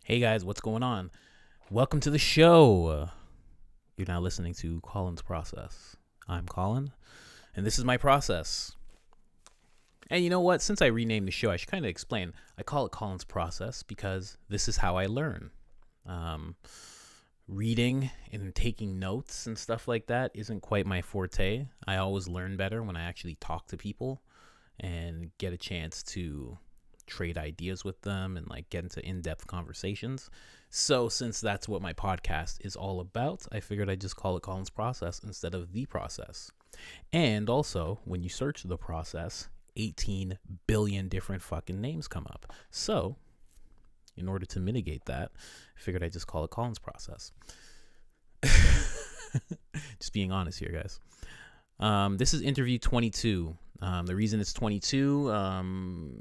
Hey guys, what's going on? Welcome to the show. You're now listening to Colin's Process. I'm Colin, and this is my process. And you know what? Since I renamed the show, I should kind of explain. I call it Colin's Process because this is how I learn. Reading and taking notes and stuff like that isn't quite my forte. I always learn better when I actually talk to people and get a chance to trade ideas with them and like get into in-depth conversations. So since that's what my podcast is all about, I figured I'd just call it Colin's Process instead of The Process. And also, when you search The Process, 18 billion different fucking names come up. So in order to mitigate that, I figured I'd just call it Colin's Process. Just being honest here, guys. This is interview 22. The reason it's 22,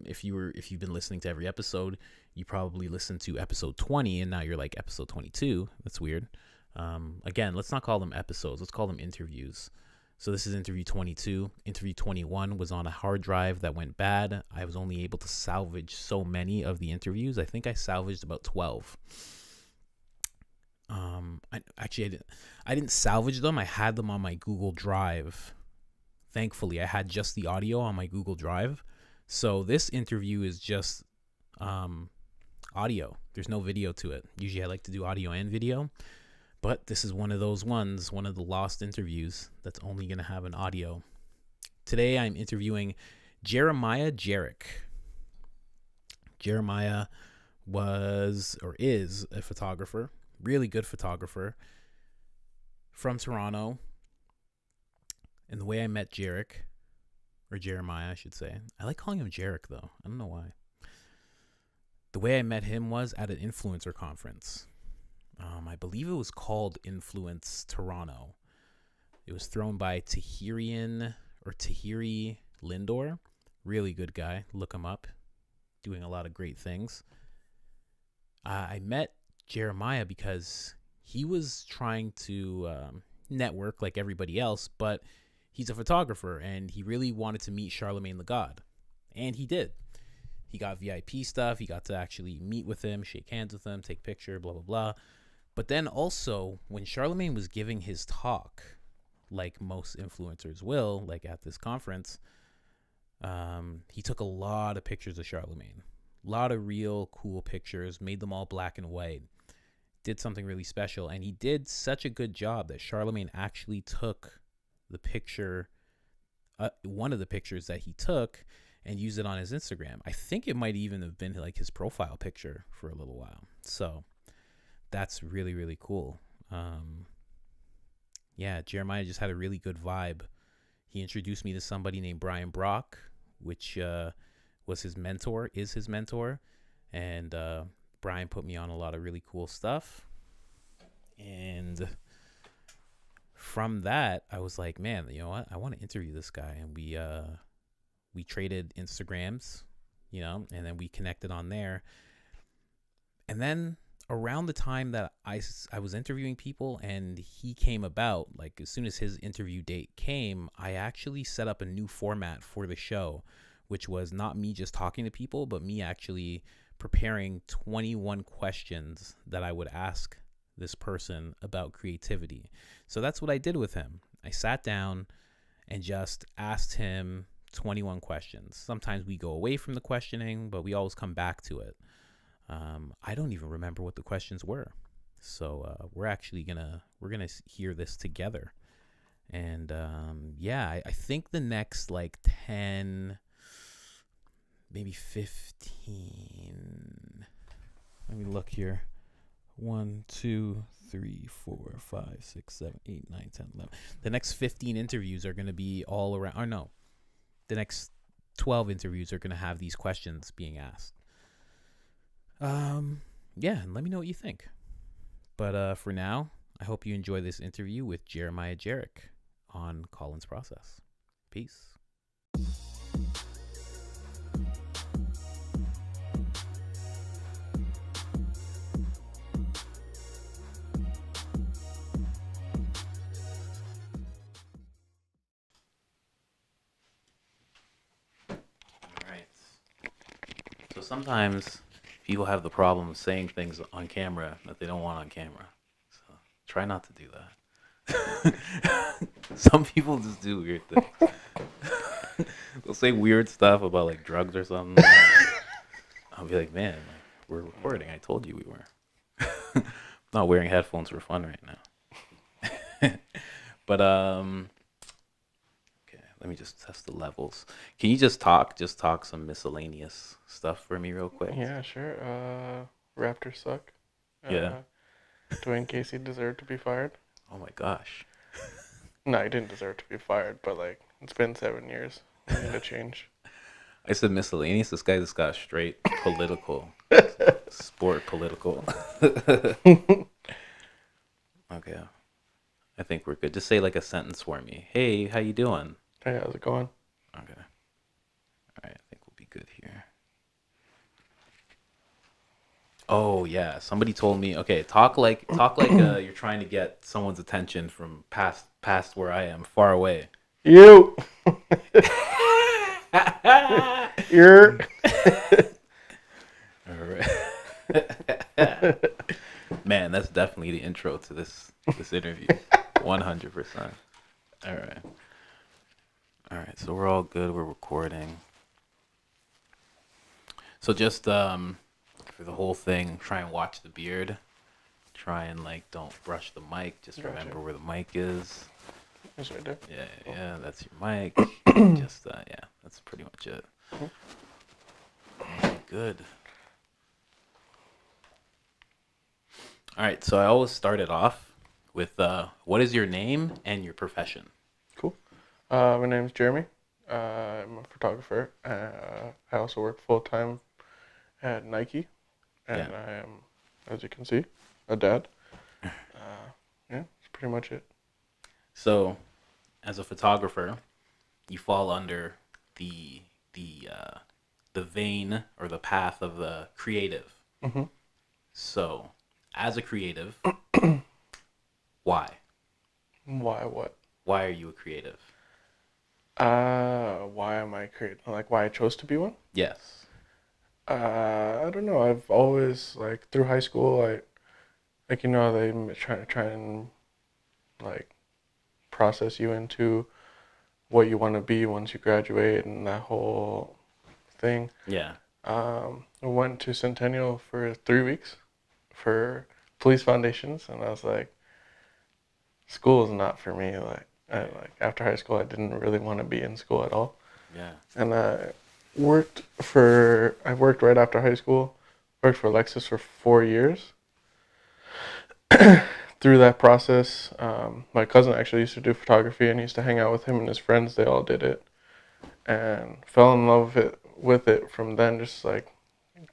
if you've been listening to every episode, you probably listened to episode 20, and now you're like episode 22. That's weird. Again, let's not call them episodes. Let's call them interviews. So this is interview 22. Interview 21 was on a hard drive that went bad. I was only able to salvage so many of the interviews. I think I salvaged about 12. I didn't salvage them. I had them on my Google Drive. Thankfully, I had just the audio on my Google Drive. So this interview is just audio. There's no video to it. Usually I like to do audio and video, but this is one of those ones, one of the lost interviews that's only going to have an audio. Today I'm interviewing Jerik. Jeremiah was or is a photographer, really good photographer from Toronto. And the way I met Jerik, or Jeremiah, I should say. I like calling him Jerik, though. I don't know why. The way I met him was at an influencer conference. I believe it was called Influence Toronto. It was thrown by Tahiri Lindor. Really good guy. Look him up. Doing a lot of great things. I met Jeremiah because he was trying to network like everybody else, but he's a photographer, and he really wanted to meet Charlemagne the God. And he did. He got VIP stuff. He got to actually meet with him, shake hands with him, take picture, blah, blah, blah. But then also, when Charlemagne was giving his talk, like most influencers will, like at this conference, he took a lot of pictures of Charlemagne. A lot of real cool pictures, made them all black and white. Did something really special. And he did such a good job that Charlemagne actually took the picture, one of the pictures that he took, and used it on his Instagram. I think it might even have been like his profile picture for a little while. So that's really, really cool. Yeah, Jeremiah just had a really good vibe. He introduced me to somebody named Brian Brock, which was his mentor, is his mentor. And Brian put me on a lot of really cool stuff. And from that, I was like, man, you know what? I want to interview this guy. And we traded Instagrams, you know, and then we connected on there. And then around the time that I was interviewing people and he came about, like as soon as his interview date came, I actually set up a new format for the show, which was not me just talking to people, but me actually preparing 21 questions that I would ask this person about creativity. So that's what I did with him. I sat down and just asked him 21 questions. Sometimes we go away from the questioning, but we always come back to it. I don't even remember what the questions were. So we're gonna hear this together. And yeah, I think the next like 10, maybe 15. Let me look here. 1, 2, 3, 4, 5, 6, 7, 8, 9, 10, 11. The next 15 interviews are going to be all around. Or no, the next 12 interviews are going to have these questions being asked. Yeah, and let me know what you think. But for now, I hope you enjoy this interview with Jeremiah Jerik on Colin's Process. Peace. Sometimes people have the problem of saying things on camera that they don't want on camera. So try not to do that. Some people just do weird things. They'll say weird stuff about like drugs or something. I'll be like, man, like, we're recording. I told you we were. I'm not wearing headphones for fun right now. But okay, let me just test the levels. Can you just talk some miscellaneous stuff for me real quick? Yeah, sure. Raptors suck. Yeah. Dwayne Casey deserved to be fired. Oh my gosh. No, he didn't deserve to be fired, but like it's been 7 years. We need a change. I said miscellaneous. This guy just got straight political. Sport political. Okay. I think we're good. Just say like a sentence for me. Hey, how you doing? Hey, how's it going? Okay. All right, I think we'll be good here. Oh yeah, somebody told me. Okay, talk like you're trying to get someone's attention from past where I am, far away. You. You're. All right. Man, that's definitely the intro to this interview. 100%. All right. All right, so we're all good. We're recording. So just for the whole thing, try and watch the beard. Try and like don't brush the mic. Just Gotcha. remember where the mic is. It's right there. Yeah, that's your mic. Just yeah, that's pretty much it. Okay, good. All right, so I always start it off with what is your name and your profession? Cool. My name's Jeremy. I'm a photographer. I also work full time at Nike, and Yeah. I am, as you can see, a dad. Yeah, that's pretty much it. So, as a photographer, you fall under the vein or the path of the creative. Mm-hmm. So, as a creative, why? Why what? Why are you a creative? Why am I creating? Like, why I chose to be one? Yes. I don't know. I've always like through high school, like they try and like process you into what you want to be once you graduate and that whole thing. Yeah. I went to Centennial for 3 weeks for police foundations, and I was like, school is not for me. Like after high school, I didn't really want to be in school at all. Yeah. And I worked right after high school, worked for Lexus for 4 years. Through that process, my cousin actually used to do photography, and he used to hang out with him and his friends. They all did it, and fell in love with it from then. Just like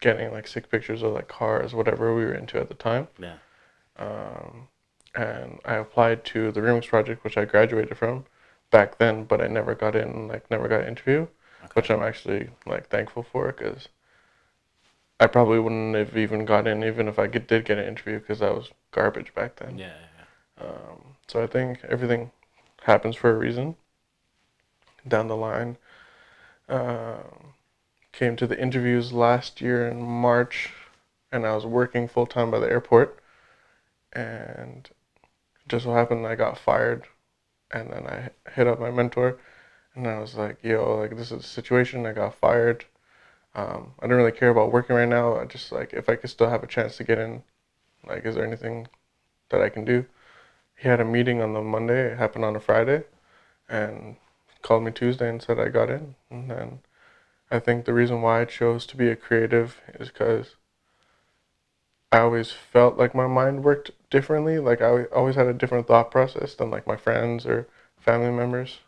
getting like sick pictures of like cars, whatever we were into at the time. Yeah. And I applied to the Remix Project, which I graduated from back then, but I never got in, like never got an interview, which I'm actually like thankful for, because I probably wouldn't have even got in even if I did get an interview, because I was garbage back then. Yeah. So I think everything happens for a reason. Down the line, came to the interviews last year in March, and I was working full time by the airport, and just so happened I got fired, and then I hit up my mentor, and I was like, yo, like this is a situation, I got fired. I don't really care about working right now. I just like, if I could still have a chance to get in, like, is there anything that I can do? He had a meeting on the Monday. It happened on a Friday, and called me Tuesday and said I got in. And then I think the reason why I chose to be a creative is because I always felt like my mind worked differently. Like I always had a different thought process than like my friends or family members.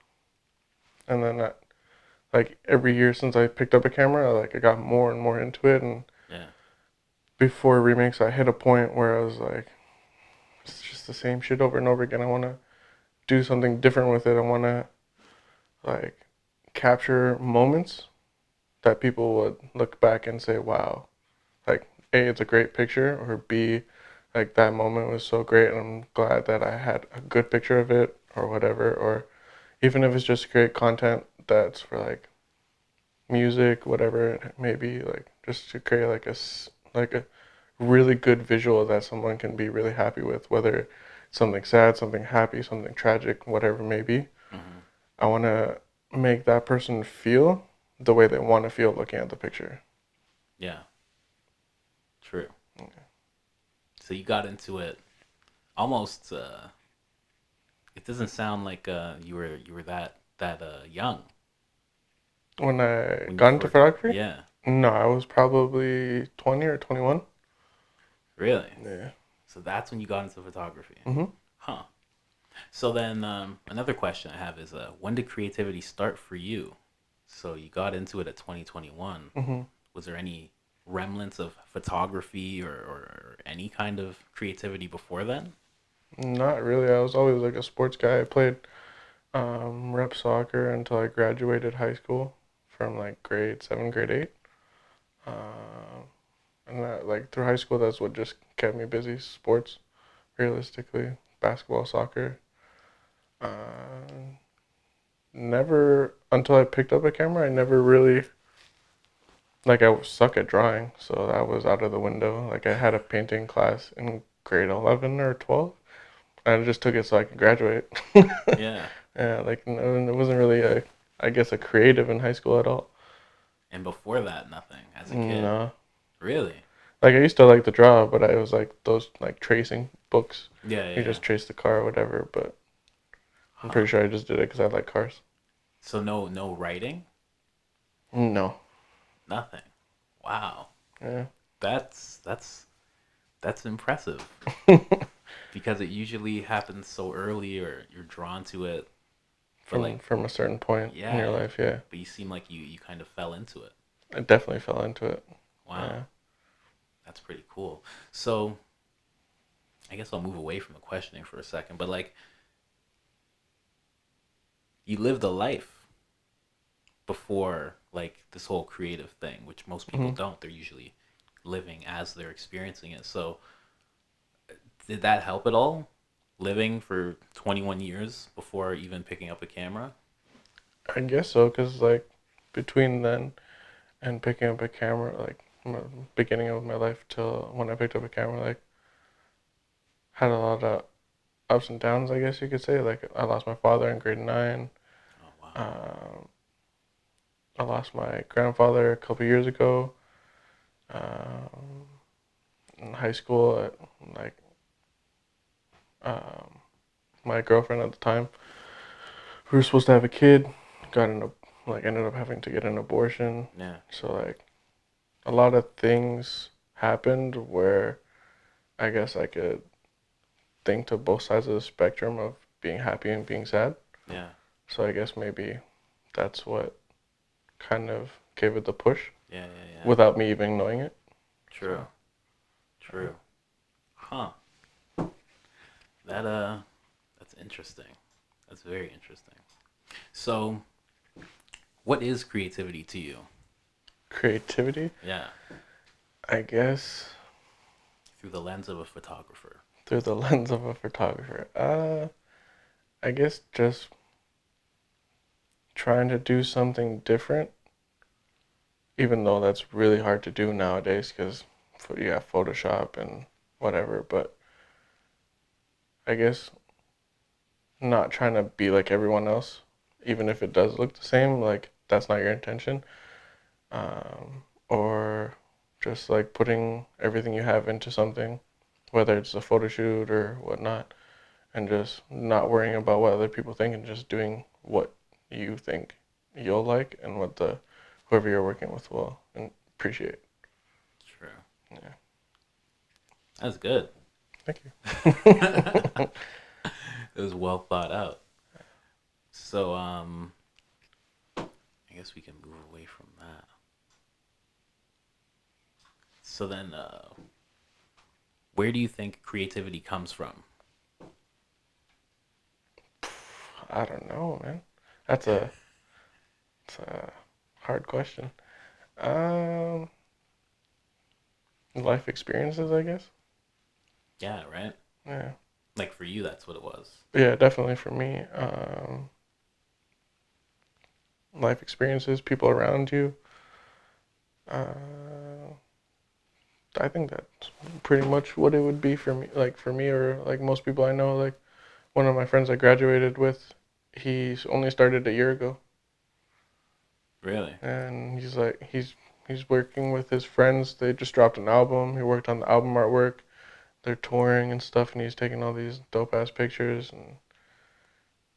And then like every year since I picked up a camera, I got more and more into it. And Yeah. before Remix, I hit a point where I was like, it's just the same shit over and over again. I want to do something different with it. I want to like capture moments that people would look back and say, wow, like A, it's a great picture, or B, like that moment was so great and I'm glad that I had a good picture of it, or whatever. Or even if it's just great content that's for like music, whatever it may be, like just to create like like a really good visual that someone can be really happy with, whether it's something sad, something happy, something tragic, whatever it may be. Mm-hmm. I want to make that person feel the way they want to feel looking at the picture. Yeah. True. So you got into it almost. It doesn't sound like you were that young When I when you got into first. photography, Yeah. no, I was probably 20 or 21. Really. Yeah. So that's when you got into photography. Mm-hmm. Huh. So then another question I have is when did creativity start for you? So you got into it at 2021. Mm-hmm. Was there any remnants of photography or any kind of creativity before then? Not really. I was always like a sports guy. I played rep soccer until I graduated high school from like grade 7, grade 8. And that, like through high school, that's what just kept me busy. Sports, realistically, basketball, soccer. Uh, Never until I picked up a camera. I never really like I suck at drawing, so that was out of the window. Like I had a painting class in grade 11 or 12, and I just took it so I could graduate. Yeah. Yeah, like no, it wasn't really a, I guess, a creative in high school at all. And before that, nothing as a kid. No, Really? like I used to like to draw, but I was like those like tracing books. Yeah, yeah, You yeah. just trace the car or whatever. But I'm Huh. pretty sure I just did it because I like cars. So no writing? No. Nothing. Wow. Yeah. That's that's impressive because it usually happens so early or you're drawn to it. But from like, from a certain point in your yeah, life, yeah. but you seem like you kind of fell into it. I definitely fell into it. Wow. Yeah. That's pretty cool. So, I guess I'll move away from the questioning for a second, but like you lived a life before like this whole creative thing, which most people Hmm. don't. They're usually living as they're experiencing it. So, did that help at all? Living for 21 years before even picking up a camera? I guess so, cause like between then and picking up a camera, like my beginning of my life till when I picked up a camera, like had a lot of ups and downs, I guess you could say. Like I lost my father in grade 9. Oh, wow. Um, I lost my grandfather a couple years ago. Um, in high school, like um, my girlfriend at the time, we were supposed to have a kid. Got in a like ended up having to get an abortion. Yeah. So like a lot of things happened where I guess I could think to both sides of the spectrum of being happy and being sad. Yeah. So I guess maybe that's what kind of gave it the push Yeah, yeah, yeah. without me even knowing it. True. So True. Huh. That that's interesting. That's very interesting. So, what is creativity to you? creativity, Yeah, I guess, through the lens of a photographer. through the lens of a photographer. I guess just trying to do something different, even though that's really hard to do nowadays because you have Photoshop and whatever. But I guess not trying to be like everyone else, even if it does look the same, like that's not your intention. Or just like putting everything you have into something, whether it's a photo shoot or whatnot, and just not worrying about what other people think and just doing what you think you'll like and what the whoever you're working with will and appreciate. True. Yeah. That's good. Thank you. It was well thought out. So, I guess we can move away from that. So then, where do you think creativity comes from? I don't know, man. That's a it's a hard question. Um, Life experiences, I guess. Yeah, right. Yeah. Like for you, that's what it was. Yeah, definitely for me. Life experiences, people around you, uh, I think that's pretty much what it would be for me. Like for me, or like most people I know. Like one of my friends I graduated with, he's only started a year ago, Really? and he's working with his friends. They just dropped an album. He worked on the album artwork. They're touring and stuff, and he's taking all these dope ass pictures. And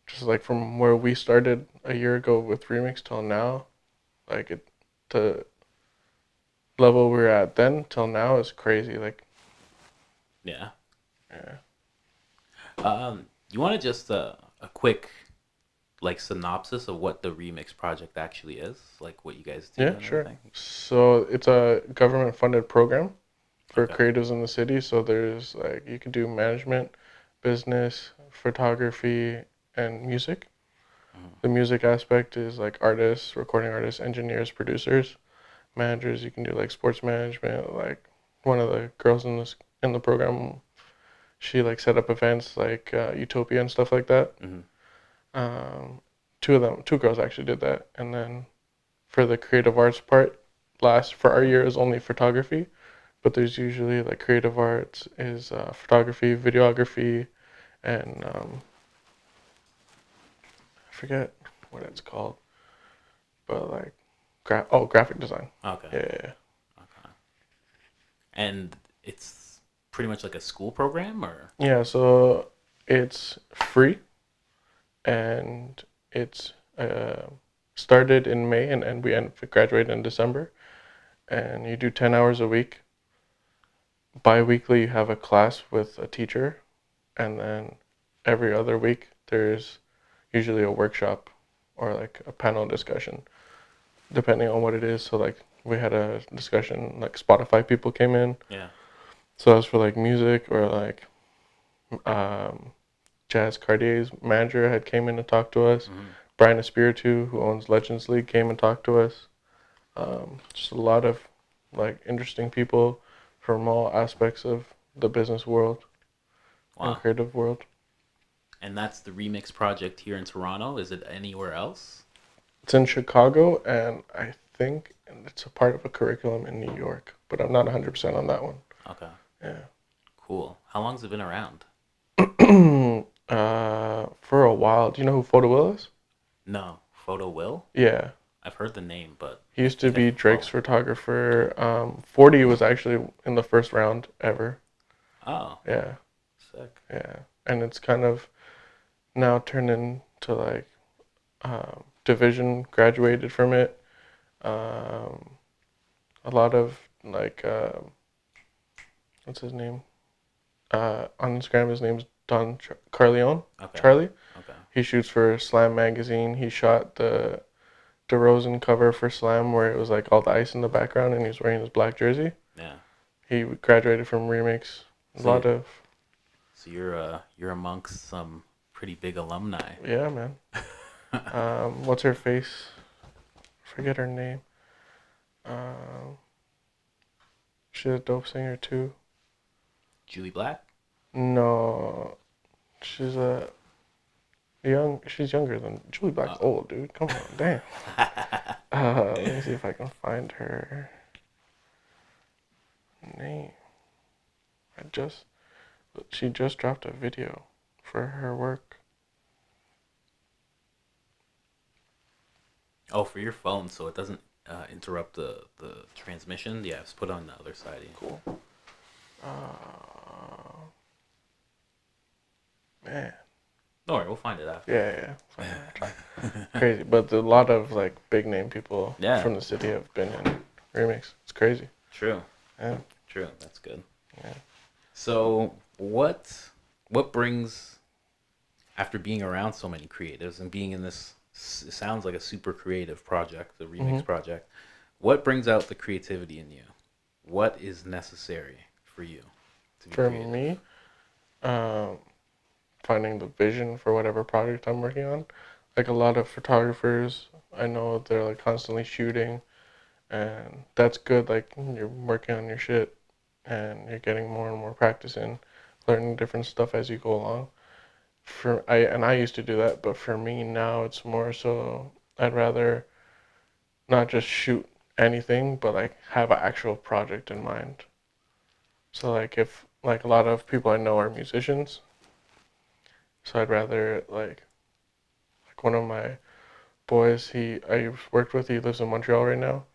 just like from where we started a year ago with Remix till now, like it, the level we were at then till now is crazy. Like, Yeah. yeah, You want to just a quick like synopsis of what the Remix project actually is, like what you guys do yeah, and sure. everything? So it's a government funded program for Okay. creatives in the city. So there's like you can do management, business, photography, and music. Mhm. The music aspect is like artists, recording artists, engineers, producers, managers. You can do like sports management. Like one of the girls in the program, she like set up events like Utopia and stuff like that. Mhm. Two girls actually did that. And then for the creative arts part, last for our year is only photography, but there's usually like creative arts is photography, videography, and I forget what it's called, but like graphic design. Okay. Yeah. Okay. And it's pretty much like a school program, or? Yeah, so it's free and it's started in May and we graduate in December. And you do 10 hours a week. Bi-weekly, you have a class with a teacher, and then every other week, there's usually a workshop or like a panel discussion, depending on what it is. So, like, we had a discussion, like, Spotify people came in. Yeah. So, that's for like music, or like um, Jazz Cardier's manager had came in to talk to us. Mhm. Brian Espiritu, who owns Legends League, came and talked to us. Just a lot of like interesting people from all aspects of the business world and Wow. creative world. And that's the Remix project here in Toronto. Is it anywhere else? It's in Chicago, and I think it's a part of a curriculum in New York, but I'm not 100% on that one. Okay. Yeah. Cool. How long's it been around? For a while. Do you know who Photo Will is? No. Photo Will? Yeah. I've heard the name, but He I used to think be I've. Drake's Oh. photographer. 40 was actually in the first round ever. Oh. Yeah. Sick. Yeah. And it's kind of now turned into like division, graduated from it. Um, a lot of like what's his name? On Instagram, his name's Don Carleone. Okay. Charlie. Okay. He shoots for Slam magazine. He shot the DeRozan cover for Slam where it was like all the ice in the background and he was wearing his black jersey. Yeah. He graduated from Remix. A So lot of you're amongst some pretty big alumni. yeah, man. What's her face? Forget her name. Um, she's a dope singer too. Julie Black? No, she's a young. She's younger than Julie Black's Oh. old, dude. Come on, damn. Let me see if I can find her name. I just she just dropped a video for her work. Oh, for your phone, so it doesn't interrupt the transmission. Yeah, it's put on the other side. Yeah. Cool. Uh, man. Don't worry, we'll find it after. Yeah. Crazy, but a lot of like big name people Yeah. from the city have been in Remix. It's crazy. True. Yeah. True. That's good. Yeah. So what brings, after being around so many creatives and being in this, it sounds like a super creative project, the Remix project, what brings out the creativity in you? What is necessary for you to be For creative? me, finding the vision for whatever project I'm working on. Like a lot of photographers, I know they're like constantly shooting, and that's good. Like you're working on your shit, and you're getting more and more practice in, learning different stuff as you go along. I used to do that, but for me now it's more so I'd rather not just shoot anything, but like have an actual project in mind. So like if like a lot of people I know are musicians, so I'd rather like one of my boys I worked with, he lives in Montreal right now.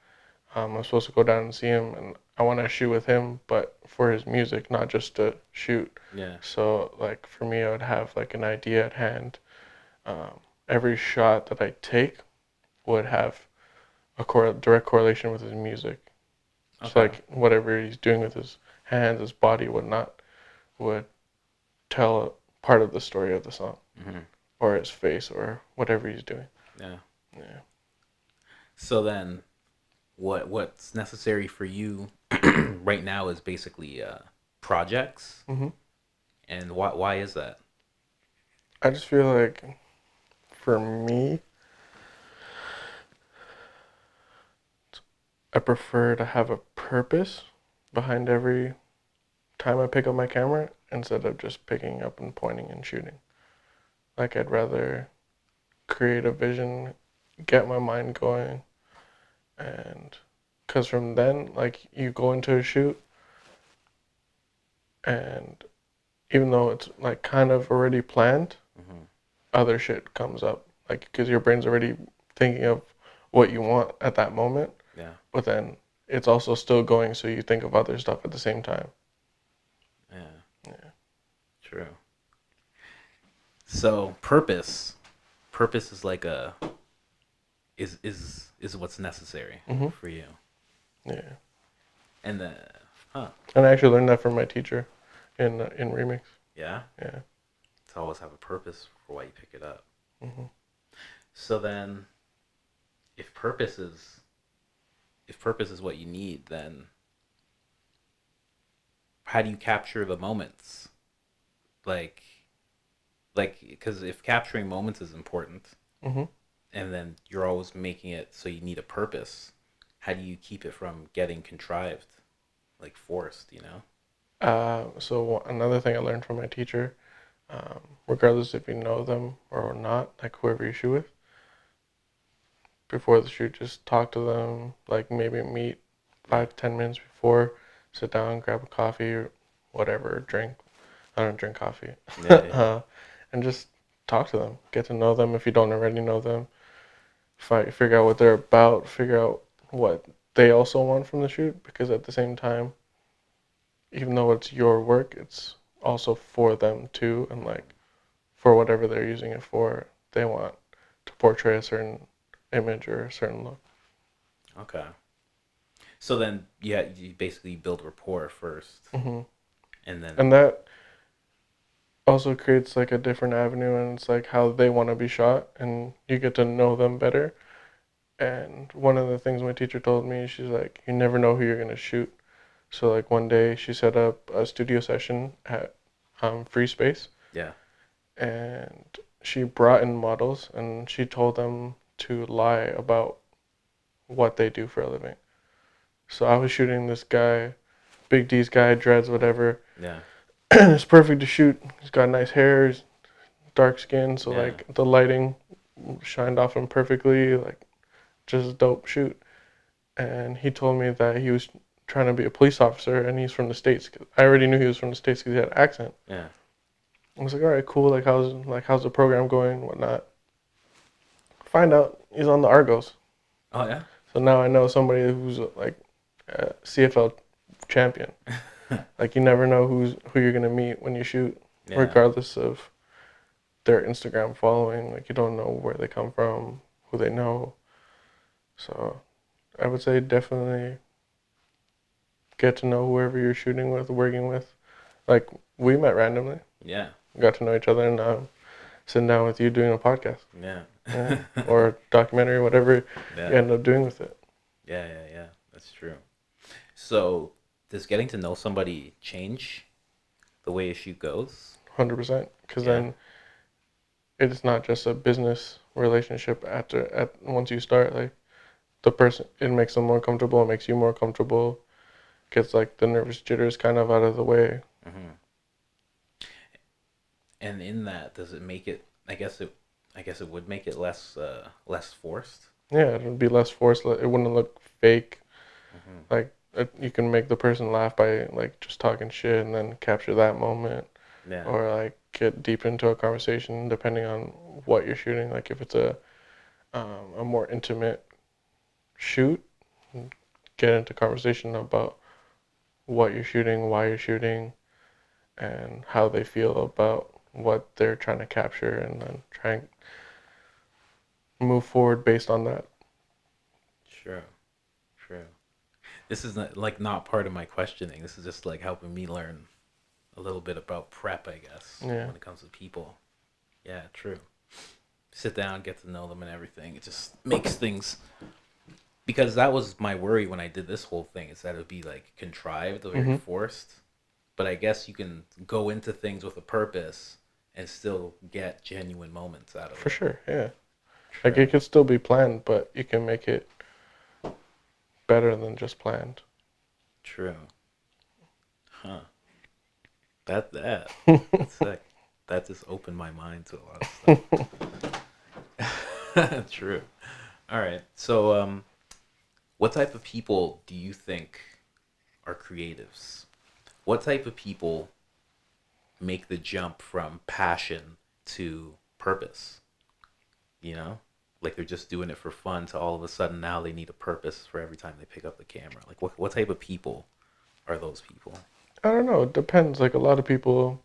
I'm supposed to go down and see him, and I want to shoot with him, but for his music, not just to shoot. Yeah. So like for me, I would have like an idea at hand. Um, every shot that I take would have a direct correlation with his music. So Okay. like whatever he's doing with his hands, his body, whatnot, would tell a part of the story of the song, Mm-hmm. or his face, or whatever he's doing. Yeah. Yeah. So then, what's necessary for you right now is basically projects, hmm and why is that? I just feel like for me, I prefer to have a purpose behind every time I pick up my camera instead of just picking up and pointing and shooting. Like I'd rather create a vision, get my mind going, and because from then, like you go into a shoot, and even though it's like kind of already planned, Mm-hmm. other shit comes up. Like because your brain's already thinking of what you want at that moment, Yeah. but then it's also still going, so you think of other stuff at the same time. Yeah. Yeah. True. So purpose is like a is what's necessary hmm for you, Yeah. and the huh And I actually learned that from my teacher in remix. yeah, Yeah. to always have a purpose for why you pick it up. hmm So then, if purpose is if purpose is what you need, then how do you capture the moments? Like because if capturing moments is important, hmm and then you're always making it so you need a purpose, how do you keep it from getting contrived, like forced? So another thing I learned from my teacher, regardless if you know them or not, like whoever you shoot with, before the shoot, just talk to them. Like maybe meet Yeah. 5 to 10 minutes before, sit down, grab a coffee or whatever, drink. I don't drink coffee, Yeah. Yeah. and just talk to them. Get to know them if you don't already know them. Figure out what they're about. Figure out what they also want from the shoot, because at the same time, even though it's your work, it's also for them too, and like for whatever they're using it for, they want to portray a certain image or a certain look. Okay. So then, yeah, you basically build rapport first, hmm and then And that also creates like a different avenue, and it's like how they want to be shot, and you get to know them better. And one of the things my teacher told me, she's like, you never know who you're gonna shoot. So like one day she set up a studio session at Free Space, yeah, and she brought in models, and she told them to lie about what they do for a living. So I was shooting this guy, Big D's guy, dreads, whatever. yeah, It's perfect to shoot. He's got nice hair, he's dark skin, so yeah, like the lighting shined off him perfectly, like just a dope shoot. And he told me that he was trying to be a police officer, and he's from the States. I already knew he was from the States because he had an accent. yeah. I was like, all right, cool. How's the program going, whatnot. Find out he's on the Argos. Oh yeah. So now I know somebody who's like a CFL champion. Like you never know who you're gonna meet when you shoot, Yeah. regardless of their Instagram following. Like you don't know where they come from, who they know. So I would say definitely get to know whoever you're shooting with, working with. Like we met randomly, Yeah. got to know each other, and sitting down with you doing a podcast, Yeah. yeah, or documentary, whatever you Yeah. end up doing with it. Yeah. Yeah. Yeah. That's true. So, does getting to know somebody change the way a shoot goes? 100%. Because Yeah. then it's not just a business relationship at once you start. Like the person, it makes them more comfortable. It makes you more comfortable. Gets like the nervous jitters kind of out of the way. Hmm. And in that, does it make it? I guess it would make it less forced. Yeah, it would be less forced. It wouldn't look fake. Hmm. Like you can make the person laugh by like just talking shit and then capture that moment, Yeah. or like get deep into a conversation depending on what you're shooting. Like if it's a more intimate shoot, get into conversation about what you're shooting, why you're shooting, and how they feel about what they're trying to capture, and then try and move forward based on that. True. True. This is not, like not part of my questioning. This is just like helping me learn a little bit about prep, I guess, Yeah. when it comes to people. Yeah, true. Sit down, get to know them and everything. It just makes things, because that was my worry when I did this whole thing, is that it would be like contrived or very Mm-hmm. forced. But I guess you can go into things with a purpose and still get genuine moments out of For it. sure, yeah. Like True. it could still be planned, but you can make it better than just planned. True. Huh. That's sick. That just opened my mind to a lot of stuff. True. All right. So, what type of people do you think are creatives? What type of people make the jump from passion to purpose? You know, like they're just doing it for fun to all of a sudden now they need a purpose for every time they pick up the camera. Like, what type of people are those people? I don't know. It depends. Like a lot of people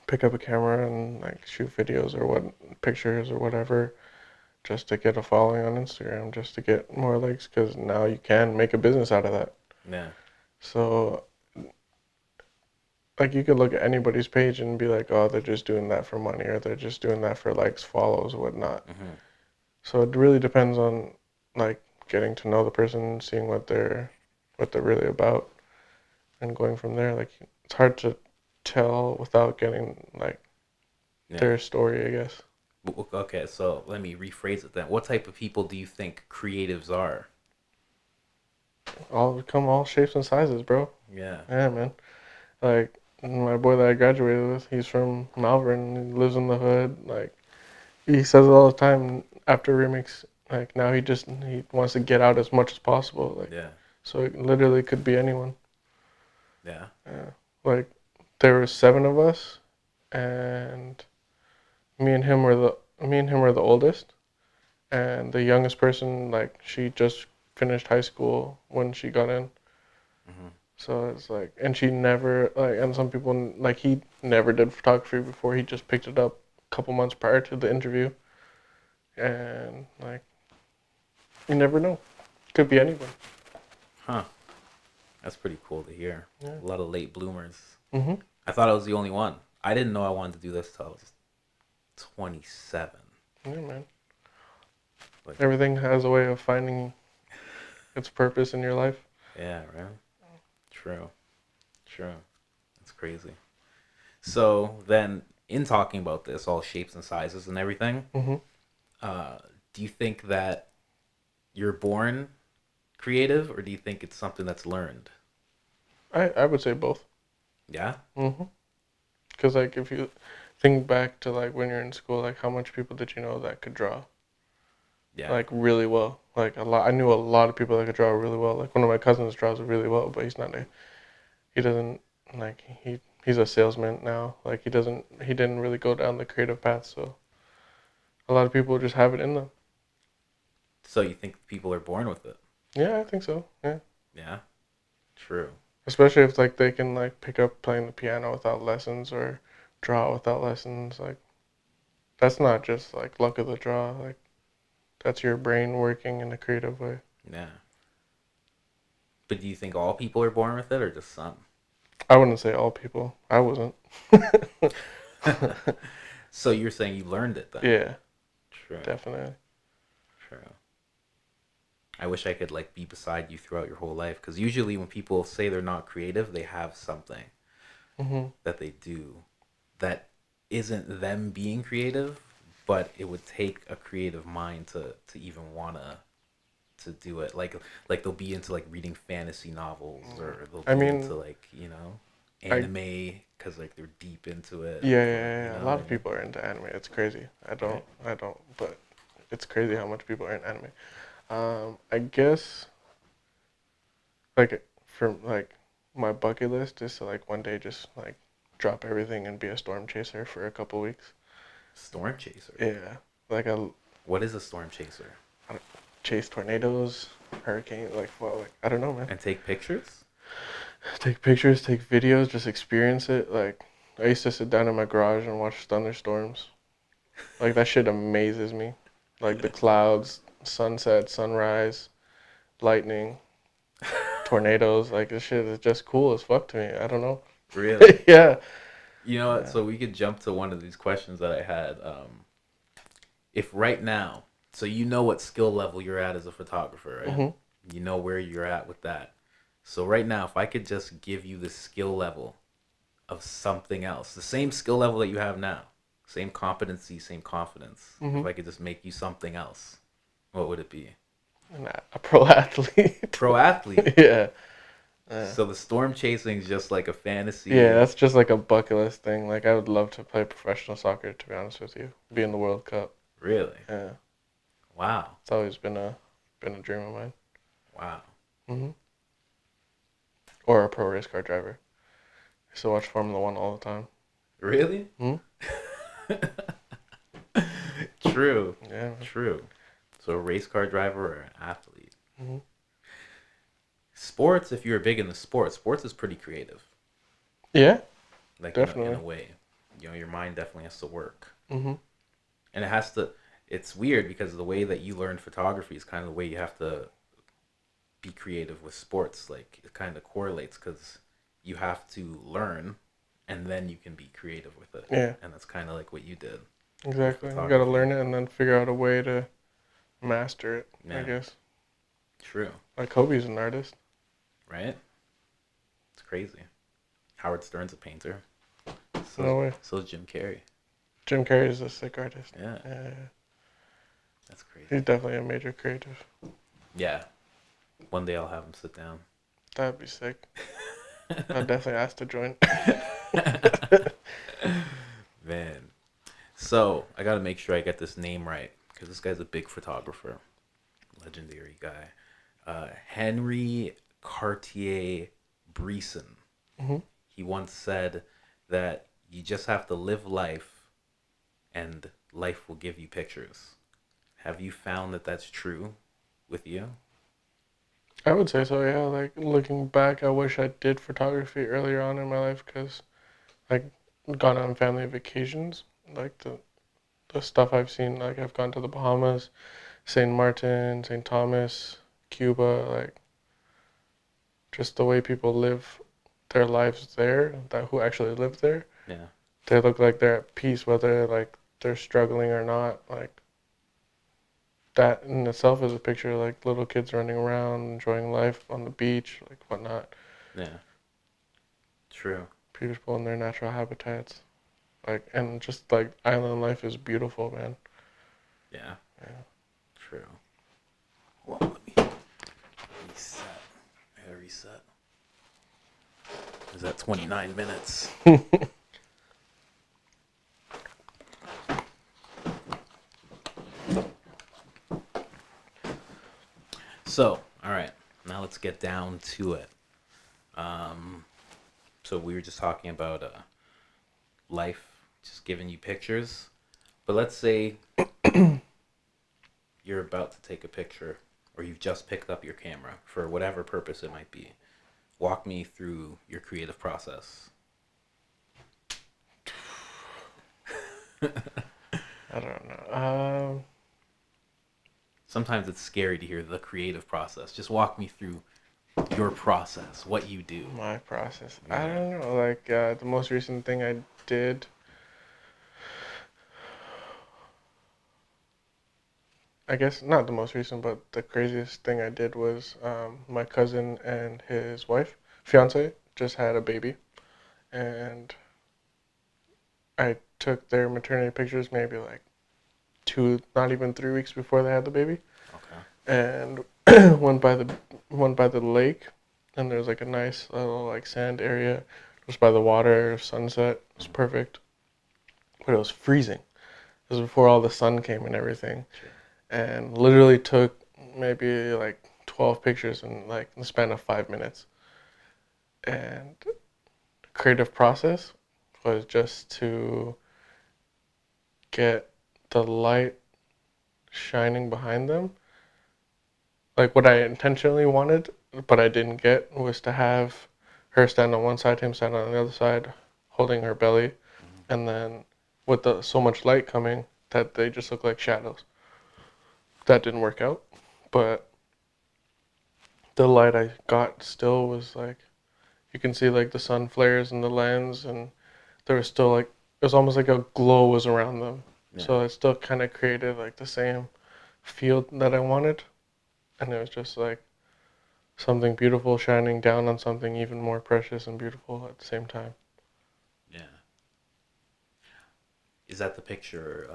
pick up a camera and like shoot videos or what pictures or whatever just to get a following on Instagram, just to get more likes, because now you can make a business out of that. Yeah. So like you could look at anybody's page and be like, oh, they're just doing that for money, or they're just doing that for likes, follows, whatnot. Hmm. So it really depends on like getting to know the person, seeing what they're really about, and going from there. Like it's hard to tell without getting like Yeah. their story, I guess. Okay, so let me rephrase it then. What type of people do you think creatives are? All shapes and sizes, bro. Yeah. Yeah, man. Like my boy that I graduated with, he's from Malvern. He lives in the hood. Like he says it all the time after remix. Like now he wants to get out as much as possible. Like Yeah. so it literally could be anyone. Yeah. Yeah. Like there were 7 of us, and me and him were the oldest, and the youngest person, like she just finished high school when she got in. Hmm. So it's like, and she never like, and some people like he never did photography before. He just picked it up a couple months prior to the interview, and like you never know, could be anyone. Huh. That's pretty cool to hear. Yeah. A lot of late bloomers. Mhm. I thought I was the only one. I didn't know I wanted to do this till I was 27. Yeah, man. Like, Everything has a way of finding its purpose in your life. yeah, right? True. True. That's crazy. So then, in talking about this, all shapes and sizes and everything, Mhm. uh, do you think that you're born creative, or do you think it's something that's learned? I would say both. Yeah. Mhm. Because like if you think back to like when you're in school, like how much people did you know that could draw Yeah. like really well? Like a lot. I knew a lot of people that could draw really well. Like one of my cousins draws really well, but he doesn't like he's a salesman now. Like he didn't really go down the creative path. So a lot of people just have it in them. So you think people are born with it? Yeah, I think so. Yeah. Yeah. True. Especially if like they can like pick up playing the piano without lessons or draw without lessons. Like that's not just like luck of the draw. Like that's your brain working in a creative way. Yeah. But do you think all people are born with it, or just some? I wouldn't say all people. I wasn't. So you're saying you learned it then? Yeah, True. definitely. True. I wish I could like be beside you throughout your whole life, because usually when people say they're not creative, they have something Hmm. that they do that isn't them being creative, but it would take a creative mind to even wanna to do it. Like they'll be into like reading fantasy novels, or they'll I be into mean, like I anime because like they're deep into it. yeah, Or, yeah, yeah. A what I lot of mean? people are into anime. It's crazy. Right? I don't, but it's crazy how much people are in anime. I guess like for like my bucket list is to like one day just like drop everything and be a storm chaser for a couple weeks. Storm chaser. Yeah, like I What is a storm chaser? chase tornadoes, hurricanes, like well, like I don't know, man. And take pictures? Take pictures, take videos, just experience it. Like I used to sit down in my garage and watch thunderstorms. Like that shit amazes me. Like the clouds, sunset, sunrise, lightning, tornadoes. Like this shit is just cool as fuck to me. I don't know. Really? Yeah. You know what? Yeah. So we could jump to one of these questions that I had. If right now, so you know what skill level you're at as a photographer, right? Mhm. You know where you're at with that. So right now, if I could just give you the skill level of something else, the same skill level that you have now, same competency, same confidence. If Mhm. I could just make you something else, what would it be? And a pro athlete. Pro athlete. Yeah. Yeah. So the storm chasing is just like a Yeah, fantasy. that's just like a bucket list thing. Like I would love to play professional soccer, to be honest with you. Be in the World Cup. Really? Yeah. Wow. It's always been a dream of mine. Wow. Mhm. Or a pro race car driver. I used to watch Formula One all the time. Really? Hmm? True. Yeah. True. So a race car driver or an athlete. Hmm. Sports, if you're big in the sports is pretty creative. Yeah, Like in definitely. a way. You know, your mind definitely has to work. Hmm. And it has to, it's weird because the way that you learn photography is kind of the way you have to be creative with sports. Like it kind of correlates because you have to learn and then you can be creative with it. Yeah, And that's kind of like what you did with exactly. You gotta photography. learn it and then figure out a way to master it, I Yeah, guess. true. Like Kobe's an artist. Right? It's crazy. Howard Stern's a painter. No So way. so's Jim Carrey. Jim Carrey is a sick artist. Yeah, Yeah, that's crazy. he's definitely a major creative. Yeah, one day I'll have him sit down. That'd be sick. I'd definitely ask to join. Man. So I gotta make sure I get this name right because this guy's a big photographer, legendary guy. Henry Cartier Bresson. Hmm. He once said that you just have to live life, and life will give you pictures. Have you found that that's true with you? I would say so, yeah. Like looking back, I wish I did photography earlier on in my life because like gone on family vacations. Like the stuff I've seen, like I've gone to the Bahamas, St. Martin, St. Thomas, Cuba, like just the way people live their lives there, that who actually live there, Yeah. they look like they're at peace whether like they're struggling or not. Like that in itself is a picture of like little kids running around, enjoying life on the beach, like whatnot. Yeah. True. People in their natural habitats. Like and just like island life is beautiful, man. Yeah. Yeah. True. Hold on, let me reset. I gotta reset. Is that 29 minutes? So, all right. Now let's get down to it. Um, so we were just talking about life, just giving you pictures. But let's say you're about to take a picture, or you've just picked up your camera for whatever purpose it might be. Walk me through your creative process. I don't know. Sometimes it's scary to hear the creative process. Just walk me through your process, what you do. My process. I Yeah. don't know. Like the most recent thing I did, I guess not the most recent, but the craziest thing I did was my cousin and his wife, fiance, just had a baby, and I took their maternity pictures maybe like not even 3 weeks before they had the baby, Okay. and went by the lake, and there's like a nice little like sand area, just by the water, sunset. It was perfect, but it was freezing. It was before all the sun came and everything, Sure. and literally took maybe like 12 pictures in like the span of 5 minutes. And the creative process was just to get the light shining behind them. Like what I intentionally wanted, but I didn't get, was to have her stand on one side, him stand on the other side, holding her belly, and then with so much light coming that they just look like shadows. That didn't work out, but the light I got still was like, you can see like the sun flares in the lens, and there was still like, it was almost like a glow was around them. Yeah. So it still kind of created like the same feel that I wanted, and it was just like something beautiful shining down on something even more precious and beautiful at the same time. Yeah. Is that the picture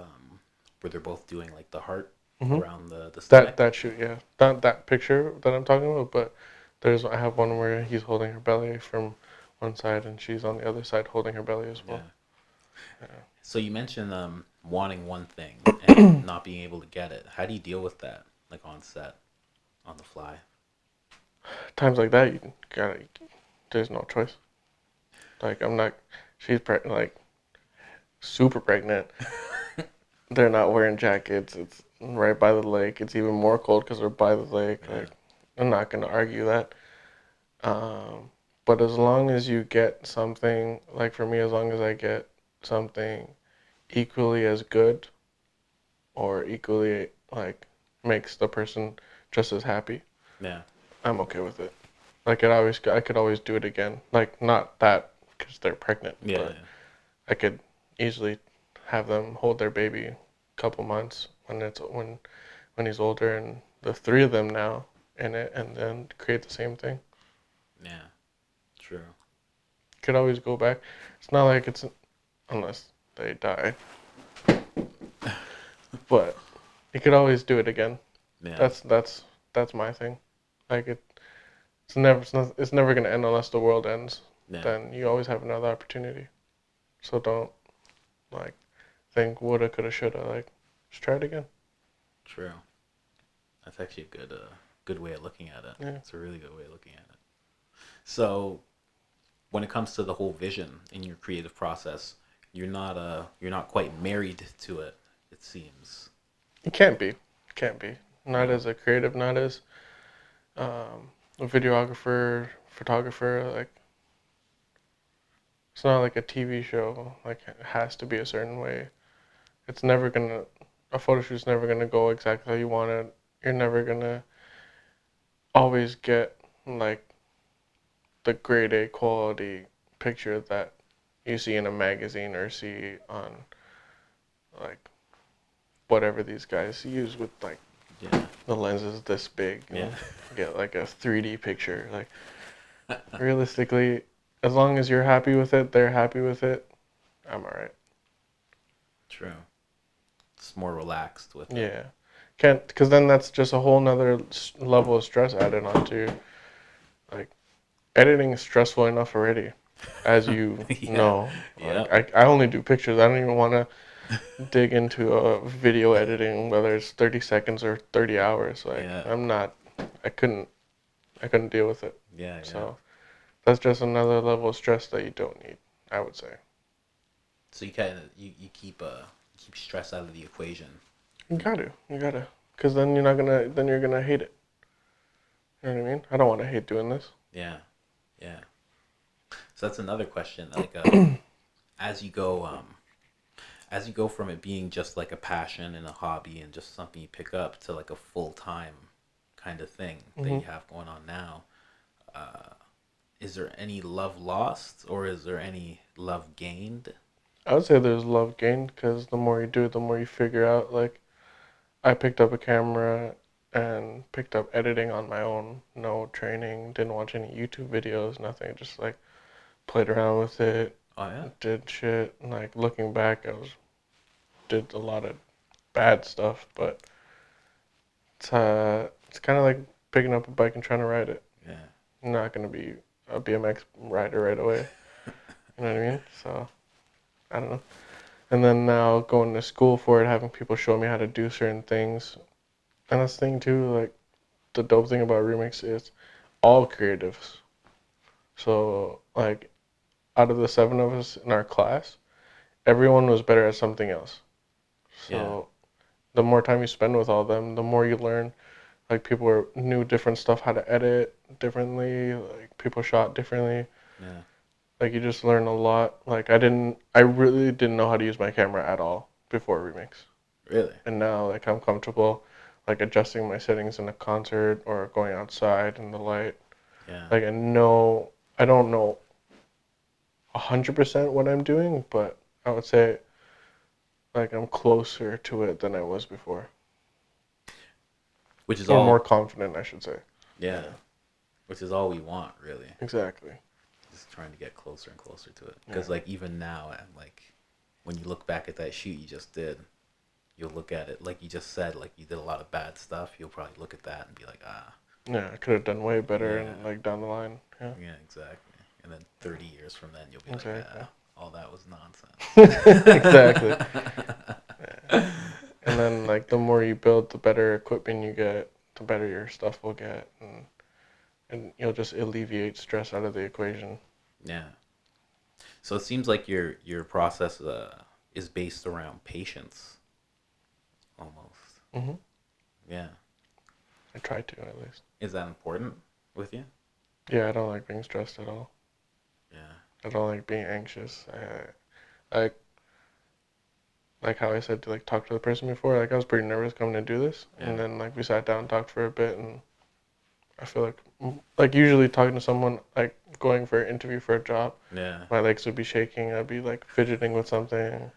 where they're both doing like the heart around the stomach? That shoot, yeah. Not that picture that I'm talking about, but I have one where he's holding her belly from one side and she's on the other side holding her belly as well. Yeah. So you mentioned wanting one thing and not being able to get it. How do you deal with that, like on set, on the fly? Times like that, there's no choice. Like she's like super pregnant. They're not wearing jackets. It's right by the lake. It's even more cold because they're by the lake. Yeah. Like, I'm not gonna argue that. But as long as you get something, like for me, as long as I get something equally as good or equally like makes the person just as happy, Yeah. I'm okay with it. Like I could always do it again. Like not that because they're pregnant, Yeah. but I could easily have them hold their baby a couple months when he's older, and the three of them now in it, and then create the same thing. Yeah. True. Could always go back. It's not like unless they die, but you could always do it again. Yeah. That's my thing. Like it's never gonna end unless the world ends. Yeah. Then you always have another opportunity. So don't like think woulda, coulda, shoulda. Like just try it again. True. That's actually a good way of looking at it. Yeah. It's a really good way of looking at it. So when it comes to the whole vision in your creative process, you're not quite married to it, it seems. It can't be. Can't be. Not as a creative, not as a videographer, photographer. Like it's not like a TV show. Like it has to be a certain way. It's never gonna. A photo shoot's never gonna go exactly how you want it. You're never gonna always get like the grade A quality picture that you see in a magazine or see on like whatever these guys use with like the lenses this big. Yeah. Get like a 3D picture. Like realistically, as long as you're happy with it, they're happy with it, I'm alright. True. It's more relaxed with it. Yeah. Can't, because then that's just a whole nother level of stress added onto, like, editing is stressful enough already, as you know. Like, I only do pictures. I don't even want to dig into a video editing, whether it's 30 seconds or 30 hours. Like, I couldn't deal with it. Yeah. So that's just another level of stress that you don't need, I would say. So you kind of you keep stress out of the equation. You gotta, because then you're gonna hate it. You know what I mean? I don't want to hate doing this. Yeah. So that's another question. Like, as you go from it being just like a passion and a hobby and just something you pick up to like a full-time kind of thing that you have going on now, is there any love lost or is there any love gained? I would say there's love gained because the more you do it, the more you figure out. Like, I picked up a camera and picked up editing on my own. No training, didn't watch any YouTube videos, nothing. Just like played around with it. Oh yeah. Did shit. Like looking back, did a lot of bad stuff, but it's kind of like picking up a bike and trying to ride it. Yeah. I'm not gonna be a BMX rider right away. You know what I mean? So I don't know. And then now going to school for it, having people show me how to do certain things. And that's the thing too, like the dope thing about remix is all creatives. So like out of the 7 of us in our class, everyone was better at something else. So the more time you spend with all of them, the more you learn. Like people knew different stuff, how to edit differently. Like people shot differently. Yeah. Like you just learn a lot. Like I really didn't know how to use my camera at all before remix. Really? And now like I'm comfortable, like adjusting my settings in a concert or going outside in the light. Yeah. Like I don't know 100% what I'm doing, but I would say like I'm closer to it than I was before. Which is Or all. more confident, I should say. Yeah. Which is all we want, really. Exactly. Just trying to get closer and closer to it. Because like even now, I'm like, when you look back at that shoot you just did, you'll look at it like you just said, like you did a lot of bad stuff. You'll probably look at that and be like, ah. Yeah, I could have done way better and like down the line. Yeah. Yeah, exactly. And then 30 years from then, you'll be like, Exactly. yeah, all that was nonsense. Exactly. Yeah. And then like the more you build, the better equipment you get, the better your stuff will get, and you'll just alleviate stress out of the equation. Yeah. So it seems like your process is based around patience, almost. Mhm. Yeah. I try to at least. Is that important with you? Yeah, I don't like being stressed at all. Yeah. I don't like being anxious. I like how I said to like talk to the person before. Like I was pretty nervous coming to do this, Yeah. and then like we sat down and talked for a bit, and I feel like usually talking to someone like going for an interview for a job, Yeah. my legs would be shaking. I'd be like fidgeting with something,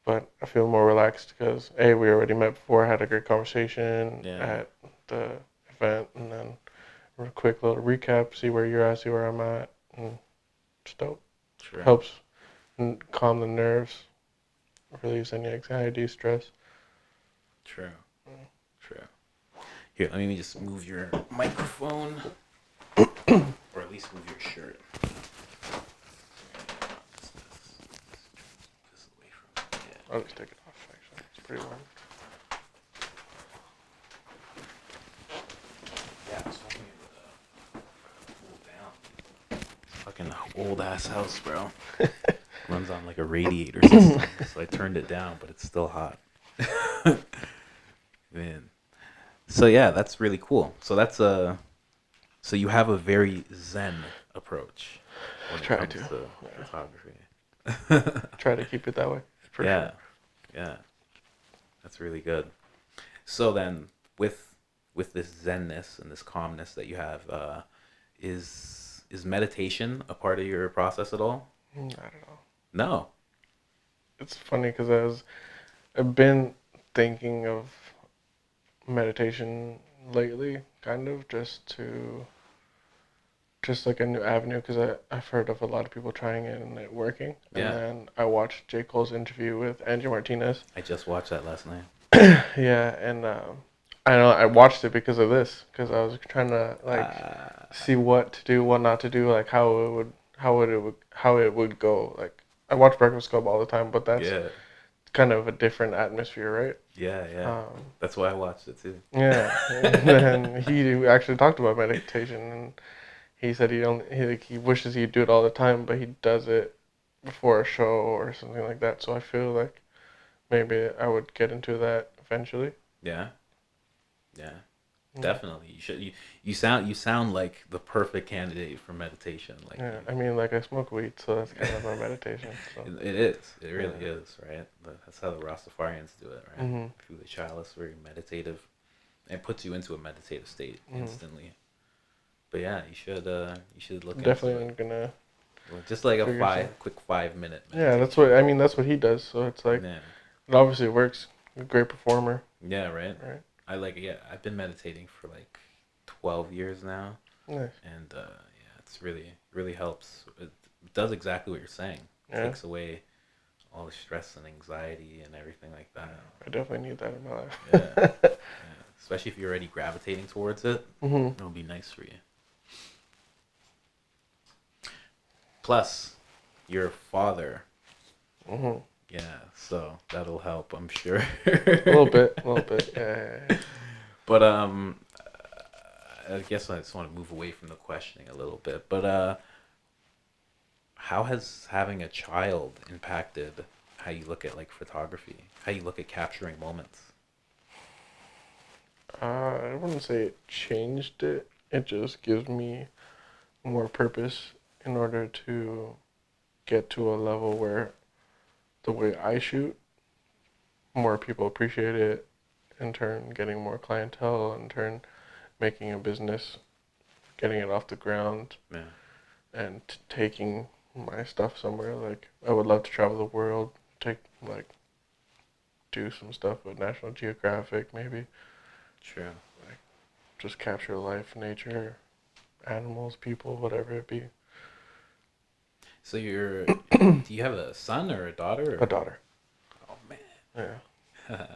but I feel more relaxed because we already met before, had a great conversation at the event, and then a quick little recap, see where you're at, see where I'm at, and it's dope. True. Helps calm the nerves, release any anxiety, stress. True. True. Here, let me just move your microphone, or at least move your shirt. This away from it. Yeah. I'll just take it off. Actually, it's pretty warm. Yeah, I was hoping it would cool down. Fucking old ass house, bro. Runs on like a radiator system, so I turned it down, but it's still hot. Man. So yeah, that's really cool. So that's so you have a very zen approach when it Try comes to. to photography. Try to keep it that way. For Yeah. sure. Yeah. That's really good. So then with this zenness and this calmness that you have, is meditation a part of your process at all? Not at all. No. It's funny because I've been thinking of meditation lately, kind of just like a new avenue because I've heard of a lot of people trying it and it working. Yeah. And then I watched J. Cole's interview with Angie Martinez. I just watched that last night. Yeah, and I know I watched it because of this, because I was trying to like see what to do, what not to do, like how it would go. Like I watch Breakfast Club all the time, but that's kind of a different atmosphere, right? Yeah. That's why I watched it too. Yeah, and then he actually talked about meditation, and he said he wishes he'd do it all the time, but he does it before a show or something like that. So I feel like maybe I would get into that eventually. Yeah. Definitely. You should. You sound like the perfect candidate for meditation. Like Yeah, I mean, like I smoke weed, so that's kind of my meditation. So. It is. It really is, right? That's how the Rastafarians do it, right? Mm-hmm. Through the chalice, very meditative, and it puts you into a meditative state instantly. But yeah, you should look Definitely into it. gonna. Just like a quick 5 minute. Yeah, that's what he does. So it's like it obviously works. A great performer. Yeah, right. Right. I've been meditating for like 12 years now. Nice. And it's really helps. It does exactly what you're saying. It takes away all the stress and anxiety and everything like that. I definitely need that in my life. Yeah. Especially if you're already gravitating towards it. Mm-hmm. It'll be nice for you. Plus, your father. Mm-hmm. Yeah, so that'll help, I'm sure. a little bit. Yeah. But I guess I just want to move away from the questioning a little bit, but how has having a child impacted how you look at like photography, how you look at capturing moments? I wouldn't say it changed it. It just gives me more purpose in order to get to a level where the way I shoot, more people appreciate it, in turn getting more clientele, in turn making a business, getting it off the ground, Yeah, and taking my stuff somewhere. Like I would love to travel the world, take like do some stuff with National Geographic, maybe true. like just capture life, nature, animals, people, whatever it be. So do you have a son or a daughter? A Or? daughter. Oh Yeah. man,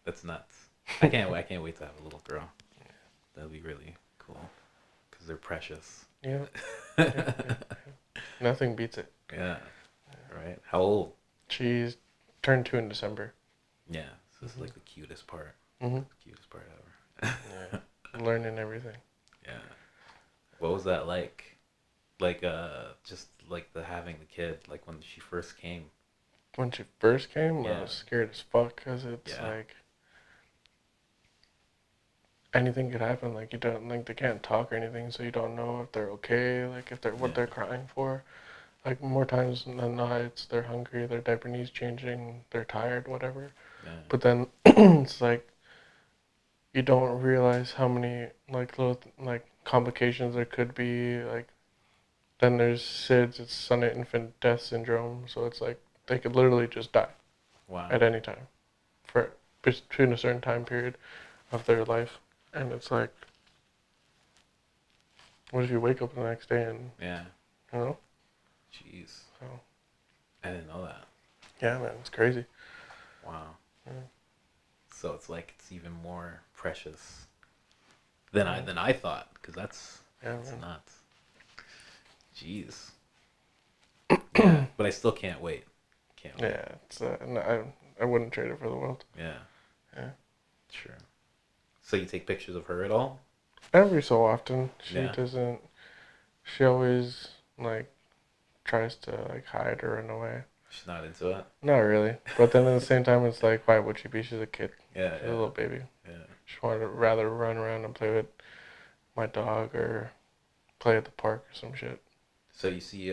that's nuts. I can't wait to have a little girl. That'd be really cool because they're precious. Yeah. Yeah. Yeah. Nothing beats it. Yeah. Right. How old? She's turned 2 in December. Yeah. So this is like the cutest part. Mm-hmm. Cutest part ever. Yeah. Learning everything. Yeah. What was that like? Like just like the having the kid, like when she first came. When she first came, I Yeah. was scared as fuck because it's Yeah. like anything could happen. Like you don't like they can't talk or anything, so you don't know if they're okay. Like if they're what Yeah. they're crying for. Like more times than not, it's they're hungry, their diaper needs changing, they're tired, whatever. Yeah. But then it's like you don't realize how many like little like complications there could be. Like then there's SIDS, it's sudden infant death syndrome. So it's like they could literally just die Wow. at any time for between a certain time period of their life. And it's like, what if you wake up the next day and Yeah. you know? Jeez. So I didn't know that. yeah, man, it's crazy. Wow. Yeah. So it's like it's even more precious than I thought, because that's Man. nuts. Jeez. Yeah, but I still can't wait. Can't wait. Yeah, it's no, I wouldn't trade it for the world. Yeah. Yeah. Sure. So you take pictures of her at all? Every so often, she Yeah. doesn't. She always like tries to like hide or run away. She's not into it. Not really, but then at the same time, it's like, why would she be? She's a kid. Yeah. She's a Yeah. little baby. Yeah. She wanted to rather run around and play with my dog or play at the park or some shit. So you see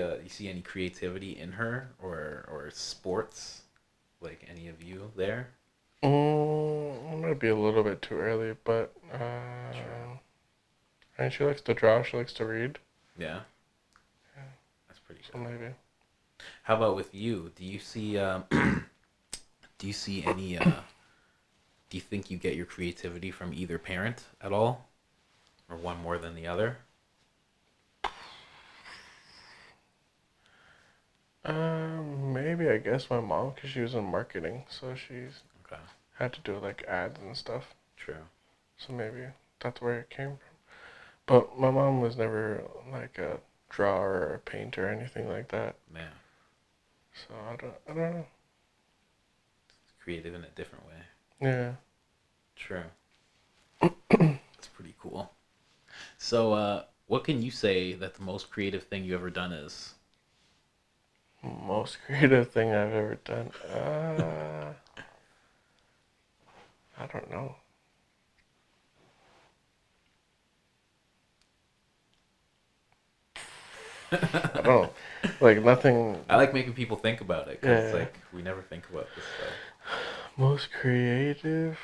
any creativity in her or sports, like any of you there? It might be a little bit too early, but Sure. and she likes to draw. She likes to read. Yeah. Yeah, That's pretty so good. maybe. How about with you? Do you see do you see any do you think you get your creativity from either parent at all? Or one more than the other? Maybe I guess my mom, because she was in marketing, so she's Okay. had to do like ads and stuff. True. So maybe that's where it came from. But my mom was never like a drawer or a painter or anything like that. Man, So I don't know. creative in a different way. Yeah. True. That's pretty cool. So, what can you say that the most creative thing you ever done is? Most creative thing I've ever done. I don't know. I don't like nothing. I like making people think about it because Yeah. like we never think about this stuff. Most creative.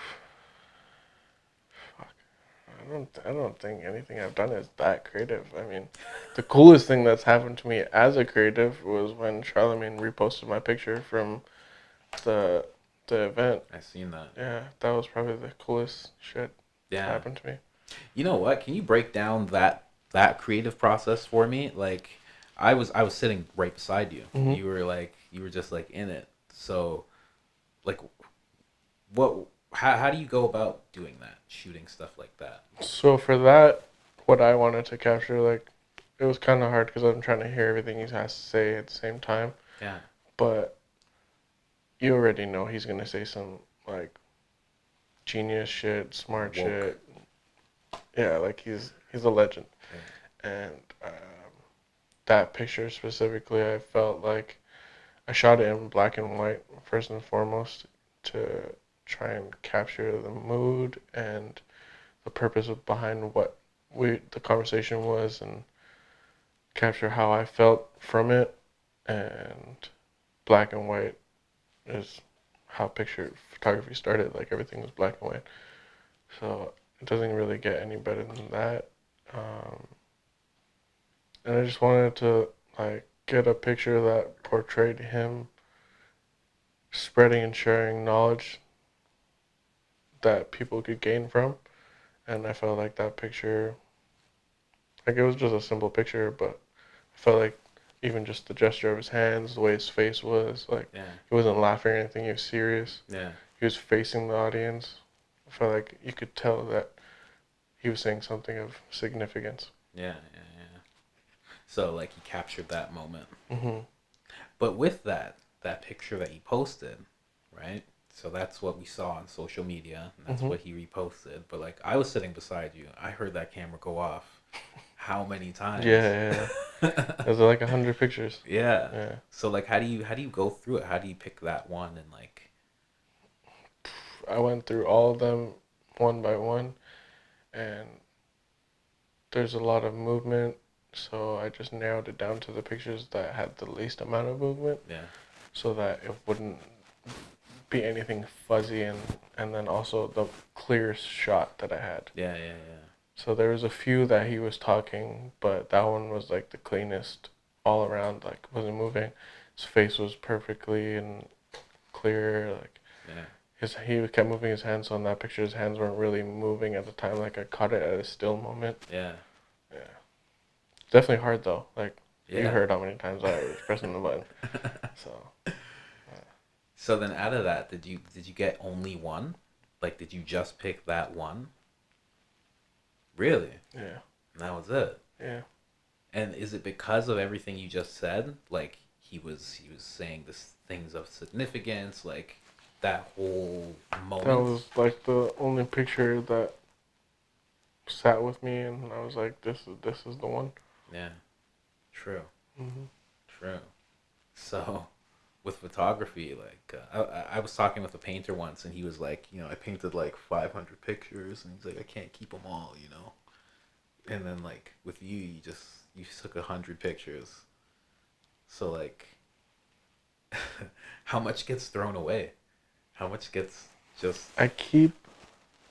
Fuck. I don't think anything I've done is that creative. I mean, the coolest thing that's happened to me as a creative was when Charlemagne reposted my picture from the the event. I seen that. Yeah, that was probably the coolest shit that's Yeah. happened to me. You know what? Can you break down that creative process for me? Like, I was sitting right beside you. Mhm. You were just like in it. So, like, what? How do you go about doing that? Shooting stuff like that? So for that, what I wanted to capture, like, it was kind of hard because I'm trying to hear everything he has to say at the same time. Yeah. But you already know he's gonna say some like genius shit, smart Woke. shit, Yeah, like he's a legend. Yeah. And that picture specifically, I felt like I shot it in black and white first and foremost to try and capture the mood and the purpose behind what the conversation was and capture how I felt from it. And black and white is how picture photography started. Like everything was black and white. So it doesn't really get any better than that. Um, and I just wanted to like get a picture that portrayed him spreading and sharing knowledge that people could gain from. And I felt like that picture, like it was just a simple picture, but I felt like even just the gesture of his hands, the way his face was, like Yeah. he wasn't laughing or anything, he was serious. Yeah. He was facing the audience. I felt like you could tell that he was saying something of significance. Yeah. Yeah. Yeah. So like he captured that moment. Hmm. But with that picture that he posted, right? So that's what we saw on social media, and that's Hmm. what he reposted. But like I was sitting beside you, I heard that camera go off. How many times? Yeah, yeah, yeah. There's like 100 pictures. Yeah. Yeah. So like how do you go through it? How do you pick that one and like I went through all of them one by one, and there's a lot of movement, so I just narrowed it down to the pictures that had the least amount of movement yeah. so that it wouldn't be anything fuzzy and then also the clearest shot that I had. Yeah, yeah, yeah. So there was a few that he was talking, but that one was like the cleanest all around, like wasn't moving. His face was perfectly and clear, like Yeah. he kept moving his hands, so in that picture his hands weren't really moving at the time, like I caught it at a still moment. Yeah. Yeah. Definitely hard though. Like you Yeah. heard how many times I was pressing the button. So So then out of that, did you get only one? Like did you just pick that one? Really? yeah. And that was it. Yeah. And is it because of everything you just said? Like he was saying this things of significance, like that whole That moment. was like the only picture that sat with me, and I was like, this is the one. Yeah. True. Hmm. True. So, with photography, like I was talking with a painter once, and he was like, I painted like 500 pictures, and he's like, I can't keep them all. And then like with you, you took 100 pictures. So like, how much gets thrown away? How much gets just I keep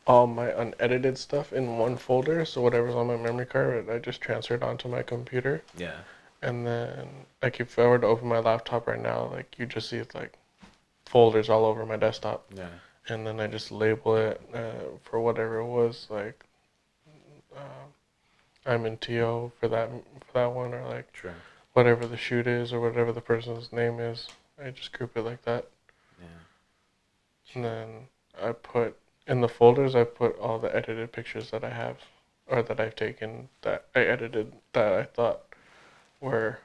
all my unedited stuff in one folder, so whatever's on my memory card, I just transfer it onto my computer. yeah, And then, like, if I were to open my laptop right now, like, you just see it's like folders all over my desktop. yeah, And then I just label it for whatever it was, like, uh, I'm in TO for that one, or like true, whatever the shoot is, or whatever the person's name is. I just group it like that. yeah, And then I put, in the folders, I put all the edited pictures that I have, or that I've taken, that I edited, that I thought were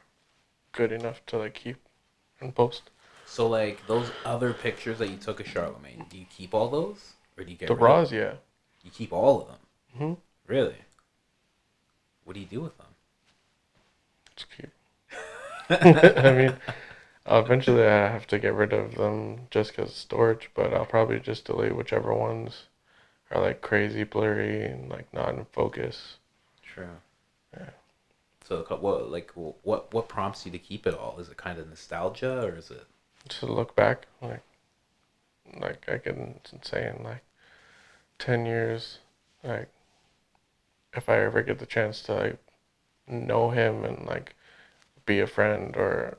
good enough to, like, keep and post. So like those other pictures that you took of Charlemagne, do you keep all those, or do you get The rid of them? raws, yeah. You keep all of them. Hmm. Really? What do you do with Just keep. I them? mean, eventually I have to get rid of them just because storage, but I'll probably just delete whichever ones are like crazy blurry and like not in focus. True. Yeah. So what prompts you to keep it all? Is it kind of nostalgia or is it? Just to look back, like I can say in like 10 years, like if I ever get the chance to like know him and like be a friend or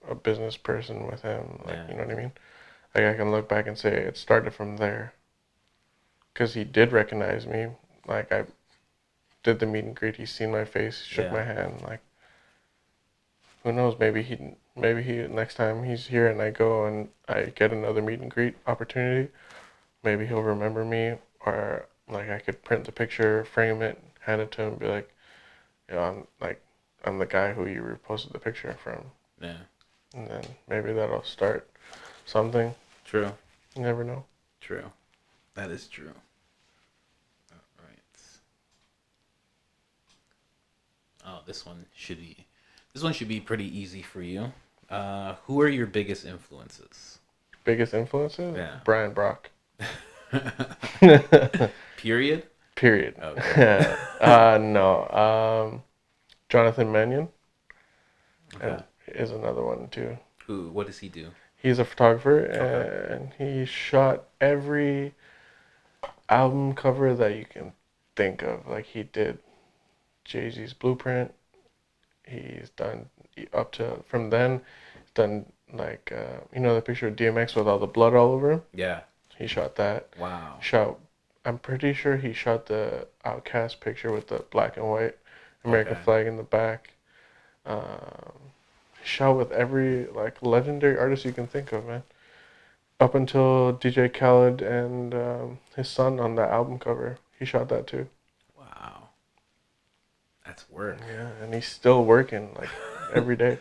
a business person with him, like Yeah. you know what I mean? Like I can look back and say it started from there because he did recognize me. Like I did the meet and greet, he seen my face, shook Yeah. my hand. Like who knows? Maybe he next time he's here and I go and I get another meet and greet opportunity, maybe he'll remember me, or like I could print the picture, frame it, hand it to him, be like, I'm the guy who you reposted the picture from, Yeah. and then maybe that'll start something. True. You never know. True. That is true. All right. Oh, this one should be pretty easy for you. Who are your biggest influences? Biggest influences? Yeah. Brian Brock. Period. Period. Okay. No. Jonathan Mannion Okay. is another one too. Who? What does he do? He's a photographer, Okay. and he shot every album cover that you can think of. Like he did Jay-Z's Blueprint. He's done up to from then. He's done like the picture of DMX with all the blood all over him. Yeah. He shot that. Wow. I'm pretty sure he shot the Outcast picture with the black and white American Okay. flag in the back. He shot with every like legendary artist you can think of, man. Up until DJ Khaled and his son on that album cover, he shot that too. Wow. That's work. Yeah, and he's still working like every day.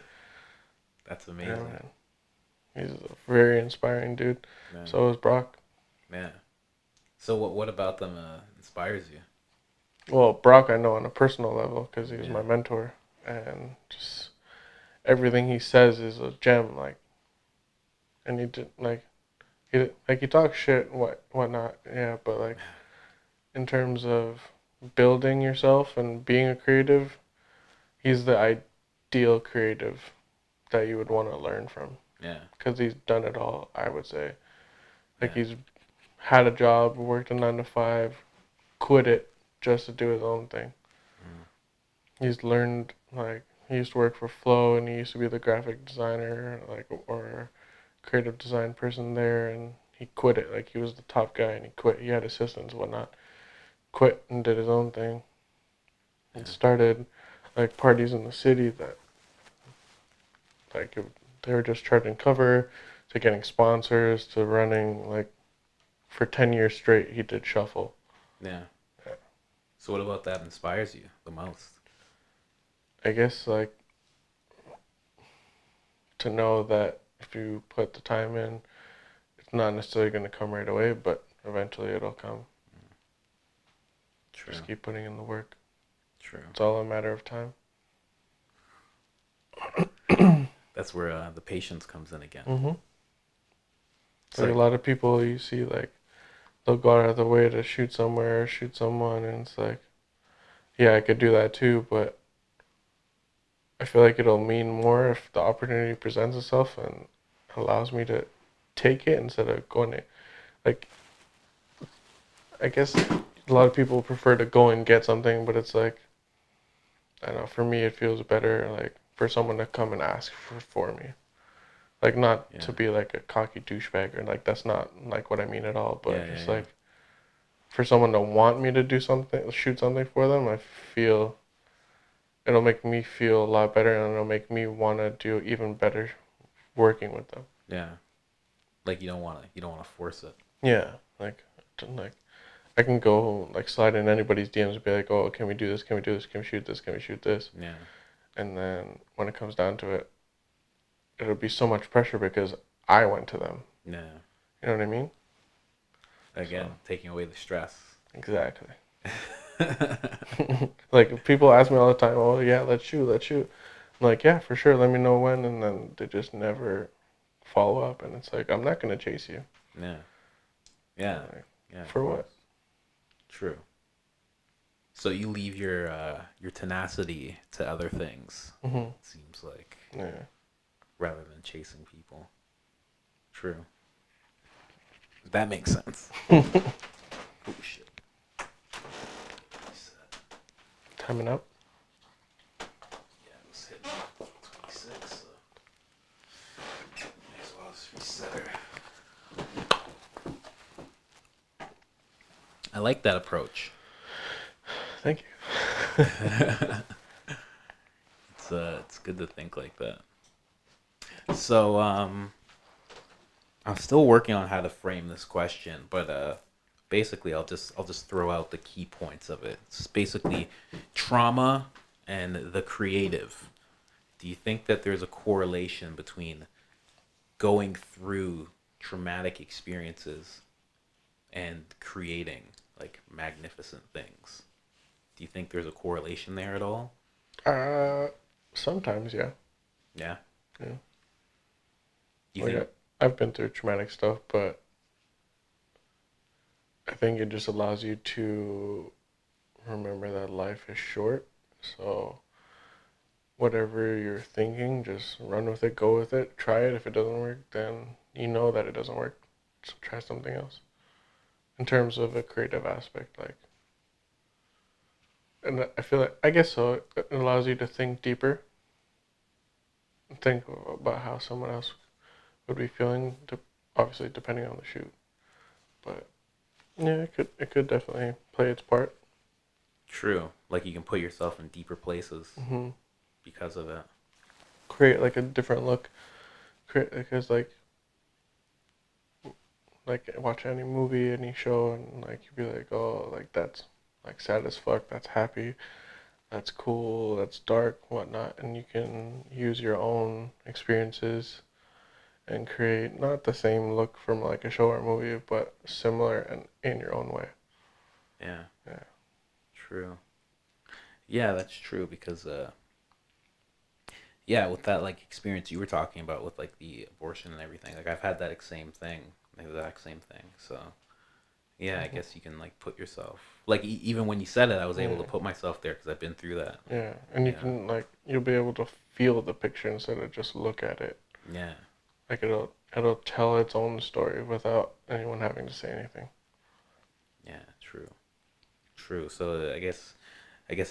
That's Yeah, amazing. man. He's a very inspiring dude. Man. So is Brock. Man. So what about them inspires you? Well, Brock I know on a personal level because he was Yeah. my mentor, and just everything he says is a gem. Like, and he did he talks shit and whatnot. Yeah, but like in terms of building yourself and being a creative, he's the ideal creative that you would want to learn from. Yeah. Because he's done it all, I would say. Like Yeah. he's had a job, worked a 9 to 5, quit it just to do his own thing. He's learned, like, he used to work for Flow and he used to be the graphic designer, like, or creative design person there, and he quit it. Like, he was the top guy and he quit. He had assistants and whatnot. Quit and did his own thing. And started, like, parties in the city that, like, they were just charging cover to getting sponsors to running, like, for 10 years straight, he did Shuffle. Yeah. So what about that inspires you the most? I guess, like, to know that if you put the time in, it's not necessarily going to come right away, but eventually it'll come. True. Just keep putting in the work. True. It's all a matter of time. That's where the patience comes in again. Mm-hmm. So Like a lot of people you see, like, they'll go out of the way to shoot somewhere or shoot someone, and it's like, yeah, I could do that too, but I feel like it'll mean more if the opportunity presents itself and allows me to take it instead of going to, like, I guess a lot of people prefer to go and get something, but it's like, I don't know, for me it feels better, like, for someone to come and ask for me. Like, not to be like a cocky douchebag, or like, that's not like what I mean at all, but just like, for someone to want me to do something, shoot something for them, I feel it'll make me feel a lot better, and it'll make me want to do even better working with them. Yeah. Like you don't want to force it. Yeah, like I can go like slide in anybody's DMs and be like, oh, can we do this? Can we do this? Can we shoot this? Can we shoot this? Yeah. And then when it comes down to it, it'll be so much pressure because I went to them. Yeah. You know what I mean? Again, taking away the stress. Exactly. Like, people ask me all the time, oh yeah, let's shoot. I'm like, yeah, for sure, let me know when, and then they just never follow up, and it's like, I'm not gonna chase you. Yeah. Yeah. Like, Yeah. for what? True. So you leave your tenacity to other things. Mm-hmm. It seems like, Yeah. rather than chasing people. True. That makes sense. Oh shit. Timing up. Yeah, it was hitting 26. So may as well just reset her. I like that approach. Thank you. It's good to think like that. So I'm still working on how to frame this question, but basically I'll just throw out the key points of it. It's basically trauma and the creative. Do you think that there's a correlation between going through traumatic experiences and creating like magnificent things? Do you think there's a correlation there at all? Uh, Sometimes, yeah. Yeah. Yeah. You Like think? I've been through traumatic stuff, but I think it just allows you to remember that life is short. So whatever you're thinking, just run with it, go with it, try it. If it doesn't work, then you know that it doesn't work. So try something else. In terms of a creative aspect, like, and I feel like I guess so. It allows you to think deeper, think about how someone else would be feeling. Obviously, depending on the shoot, but yeah, it could definitely play its part. True. Like you can put yourself in deeper places Hmm. because of it. Create like a different look. Create because like watch any movie, any show, and like you'd be like, oh, like that's like sad as fuck. That's happy. That's cool. That's dark, whatnot, and you can use your own experiences and create not the same look from like a show or movie, but similar and in your own way. Yeah. Yeah. True. Yeah, that's true because yeah, with that like experience you were talking about with like the abortion and everything, like I've had that same thing, the exact same thing. So yeah, I Hmm. guess you can like put yourself like even when you said it, I was able to Yeah. put myself there because I've been through that. Yeah. And you Yeah, can like you'll be able to feel the picture instead of just look at it. yeah, Like it'll tell its own story without anyone having to say anything. yeah. True, true. So I guess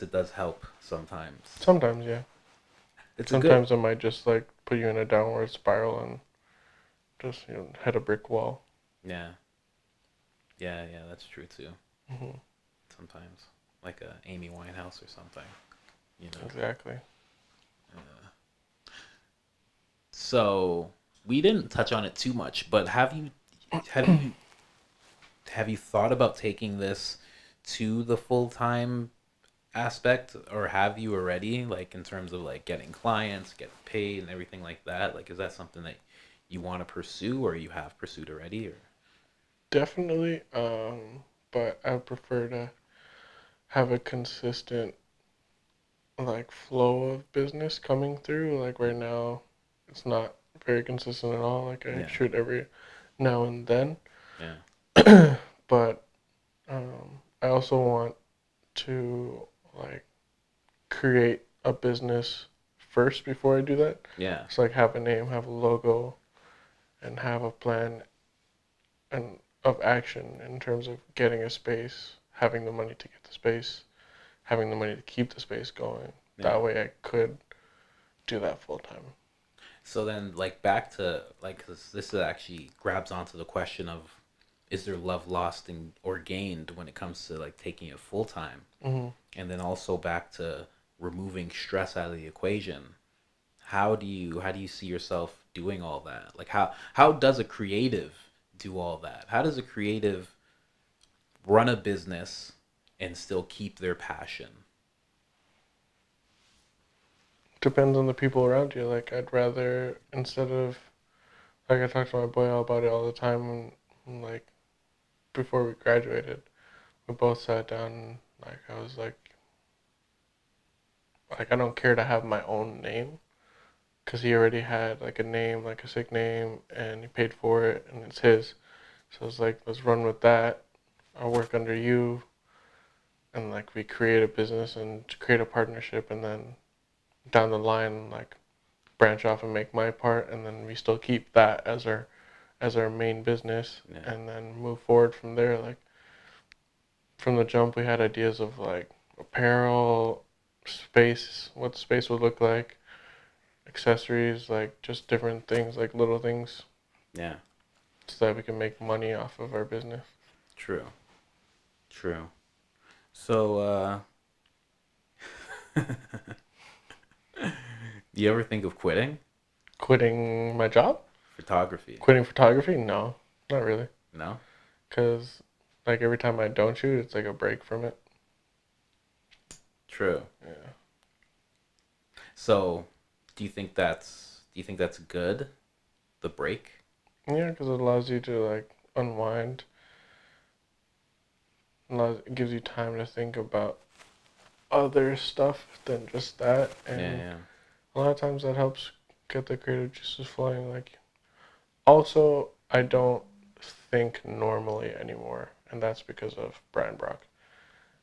it does help sometimes. Sometimes, yeah. It's a good. Sometimes it might just like put you in a downward spiral and just hit a brick wall. Yeah, yeah, yeah. That's true too. Hmm. Sometimes like a Amy Winehouse or something. You know. Exactly. Uh, so we didn't touch on it too much, but have you have you thought about taking this to the full time aspect, or have you already? Like in terms of like getting clients, getting paid, and everything like that. Like, is that something that you want to pursue, or you have pursued already? Or Definitely. But I prefer to have a consistent like flow of business coming through. Like right now, it's not very consistent at all. Like I yeah, shoot every now and then, yeah, but I also want to like create a business first before I do that. yeah, So like have a name, have a logo, and have a plan and of action in terms of getting a space, having the money to get the space, having the money to keep the space going. yeah. That way I could do that full time. So then, like back to like, 'cause this actually grabs onto the question of is there love lost or gained when it comes to like taking it full time, Hmm. and then also back to removing stress out of the equation. How do you see yourself doing all that? Like how does a creative do all that? How does a creative run a business and still keep their passion? Depends on the people around you. Like I'd rather instead of like I talk to my boy about it all the time. And, like before we graduated, we both sat down. And, like I was like I don't care to have my own name because he already had like a name, like a sick name, and he paid for it, and it's his. So it's like, let's run with that. I'll work under you, and like we create a business and create a partnership, and then down the line, like branch off and make my part, and then we still keep that as our main business, Yeah, and then move forward from there. Like from the jump, we had ideas of like apparel, space, what space would look like, accessories, like just different things, like little things, yeah, so that we can make money off of our business. true, true. So, do you ever think of quitting Quitting my job? photography? Quitting photography? No, not really. No, Cause like every time I don't shoot, it's like a break from it. true. Yeah. So, do you think that's good? The break? Yeah, because it allows you to like unwind. It gives you time to think about other stuff than just that. Yeah, And yeah. a lot of times that helps get the creative juices flowing. Like, also, I don't think normally anymore, and that's because of Brian Brock.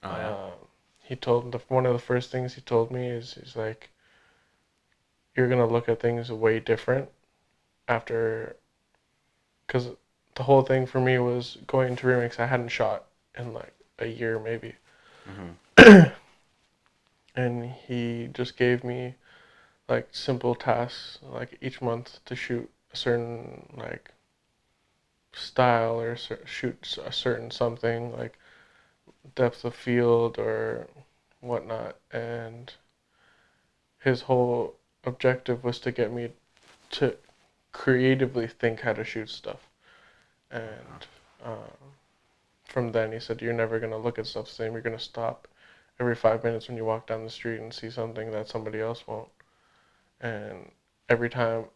Oh yeah. He told one of the first things he told me is he's like, you're gonna look at things way different after, because the whole thing for me was going to remix. I hadn't shot in like a year maybe, Mm-hmm. and he just gave me like simple tasks like each month to shoot a certain like style or shoot a certain something like depth of field or whatnot, and his whole objective was to get me to creatively think how to shoot stuff. And from then he said, you're never going to look at stuff the same. You're going to stop every 5 minutes when you walk down the street and see something that somebody else won't. And every time,